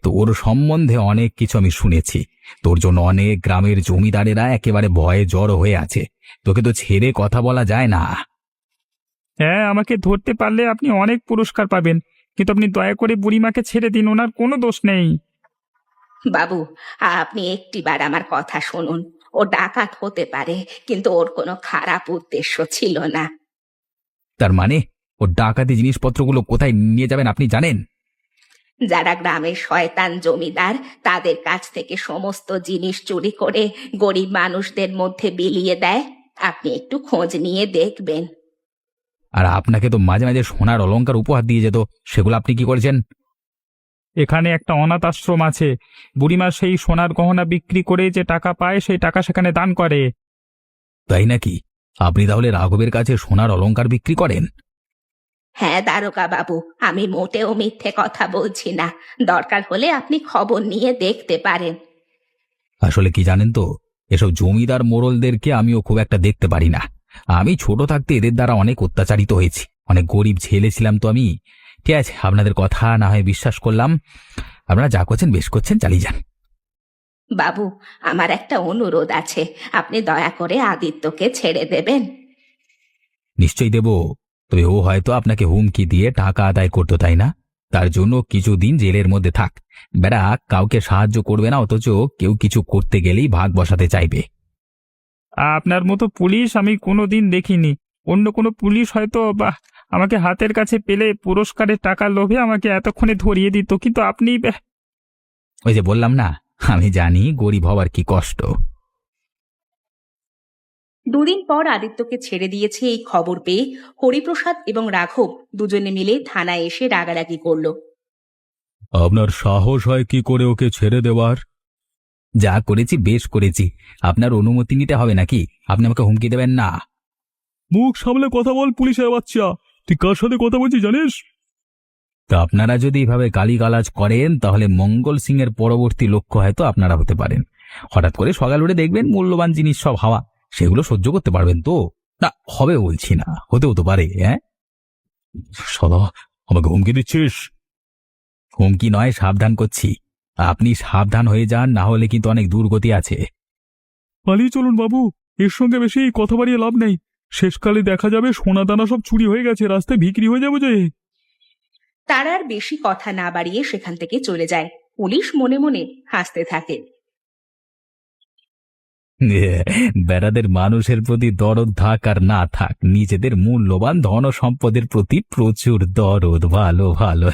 তোর সম্বন্ধে অনেক কিছু আমি শুনেছি। তোর জন্য অনেক গ্রামের জমিদারেরা একেবারে ভয়ে জড়ো হয়ে আছে। তোকে তো ছেড়ে কথা বলা যায় না। হ্যাঁ, আমাকে ধরতে পারলে আপনি অনেক পুরস্কার পাবেন, কিন্তু আপনি দয়া করে বুড়িমাকে ছেড়ে দিন, ওনার কোনো দোষ নেই। বাবু, আপনি একটিবার আমার কথা শুনুন। ও ডাকাত হতে পারে, কিন্তু ওর কোনো খারাপ উদ্দেশ্য ছিল না। তার মানে ও ডাকাতি জিনিসপত্রগুলো কোথায় নিয়ে যাবেন আপনি জানেন? যারা গ্রামের শয়তান জমিদার, তাদের কাছ থেকে সমস্ত জিনিস চুরি করে গরিব মানুষদের মধ্যে বিলিয়ে দেয়। আপনি একটু খোঁজ নিয়ে দেখবেন। আর আপনাকে তো মাঝে মাঝে সোনার অলংকার উপহার দিয়ে যেত, সেগুলো আপনি কি করেছেন? এখানে একটা অনাথ আশ্রম আছে, বুড়িমা সেই সোনার গহনা বিক্রি করে যে টাকা পায় সেই টাকা সেখানে দান করে। তাই নাকি? আপনি তাহলে রাঘবের কাছে সোনার অলংকার বিক্রি করেন? হ্যাঁ দারোগা বাবু, আমি মোটেও মিথ্যে কথা বলছি না। দরকার হলে আপনি খবর নিয়ে দেখতে পারেন। আসলে কি জানেন তো, এসব জমিদার মোড়লদেরকে আমিও খুব একটা দেখতে পারি না। আমি ছোট থাকতে এদের দ্বারা অনেক অত্যাচারিত হয়েছি, অনেক গরিব ছেলে ছিলাম তো আমি। ঠিক আছে, আপনাদের কথা না হয় বিশ্বাস করলাম। আপনারা যা করছেন বেশ করছেন, চালিয়ে যান। বাবু, আমার একটা অনুরোধ আছে, আপনি দয়া করে আদিত্যকে ছেড়ে দেবেন। নিশ্চয়ই দেব, তবে ও হয়তো আপনাকে হুমকি দিয়ে টাকা আদায় করতো, তাই না? তার জন্য কিছুদিন জেলের মধ্যে থাক। বেড়া কাউকে সাহায্য করবে না, অথচ কেউ কিছু করতে গেলেই ভাগ বসাতে চাইবে। আপনার মতো পুলিশ আমি কোনোদিন দেখিনি। অন্য কোনো পুলিশ হয়তো বা আমাকে হাতের কাছে পেলে পুরস্কারের টাকার লোভে আমাকে এতক্ষণে ধরিয়ে দিত, কিন্তু আপনি ওই যে বললাম না, আমি জানি গরিব হওয়ার কি কষ্ট। দুদিন পর আদিত্যকে ছেড়ে দিয়েছে এই খবর পেয়ে হরিপ্রসাদ এবং রাঘব দুজনে মিলে থানায় এসে রাগারাগি করলো। আপনার সাহস হয় কি করে ওকে ছেড়ে দেওয়ার? যা করেছি বেশ করেছি, আপনার অনুমতি নিতে হবে নাকি? আপনি আমাকে হুমকি দেবেন না। মুখ সামলে কথা বল পুলিশের বাচ্চা, তুই কার সাথে কথা বলছিস জানিস? তা আপনারা যদি এভাবে গালিগালাজ করেন তাহলে মঙ্গল সিং এর পরবর্তী লক্ষ্য হয়তো আপনারা হতে পারেন। হঠাৎ করে সকাল উঠে দেখবেন মূল্যবান জিনিস সব হাওয়া, সেগুলো সহ্য করতে পারবেন তো? না হবে বলছি না, হতেও তো পারে। হ্যাঁ, সাদা, আমাকে হুমকি দিচ্ছিস? হুমকি নয়, সাবধান করছি। আপনি সাবধান হয়ে যান, না হলে কিন্তু অনেক দুর্গতি আছে। পালিয়ে চলুন বাবু, এর সঙ্গে বেশি কথা বাড়িয়ে লাভ নেই। শেষকালে দেখা যাবে সোনা দানা সব চুরি হয়ে গেছে, রাস্তায় বিক্রি হয়ে যাবো যে। তারা আর বেশি কথা না বাড়িয়ে সেখান থেকে চলে যায়। পুলিশ মনে মনে হাসতে থাকে। বেড়াদের মানুষের প্রতি দরদ থাক আর না থাক, নিজেদের মূল্যবান ধন সম্পদের প্রতি প্রচুর দরদ। ভালো ভালো।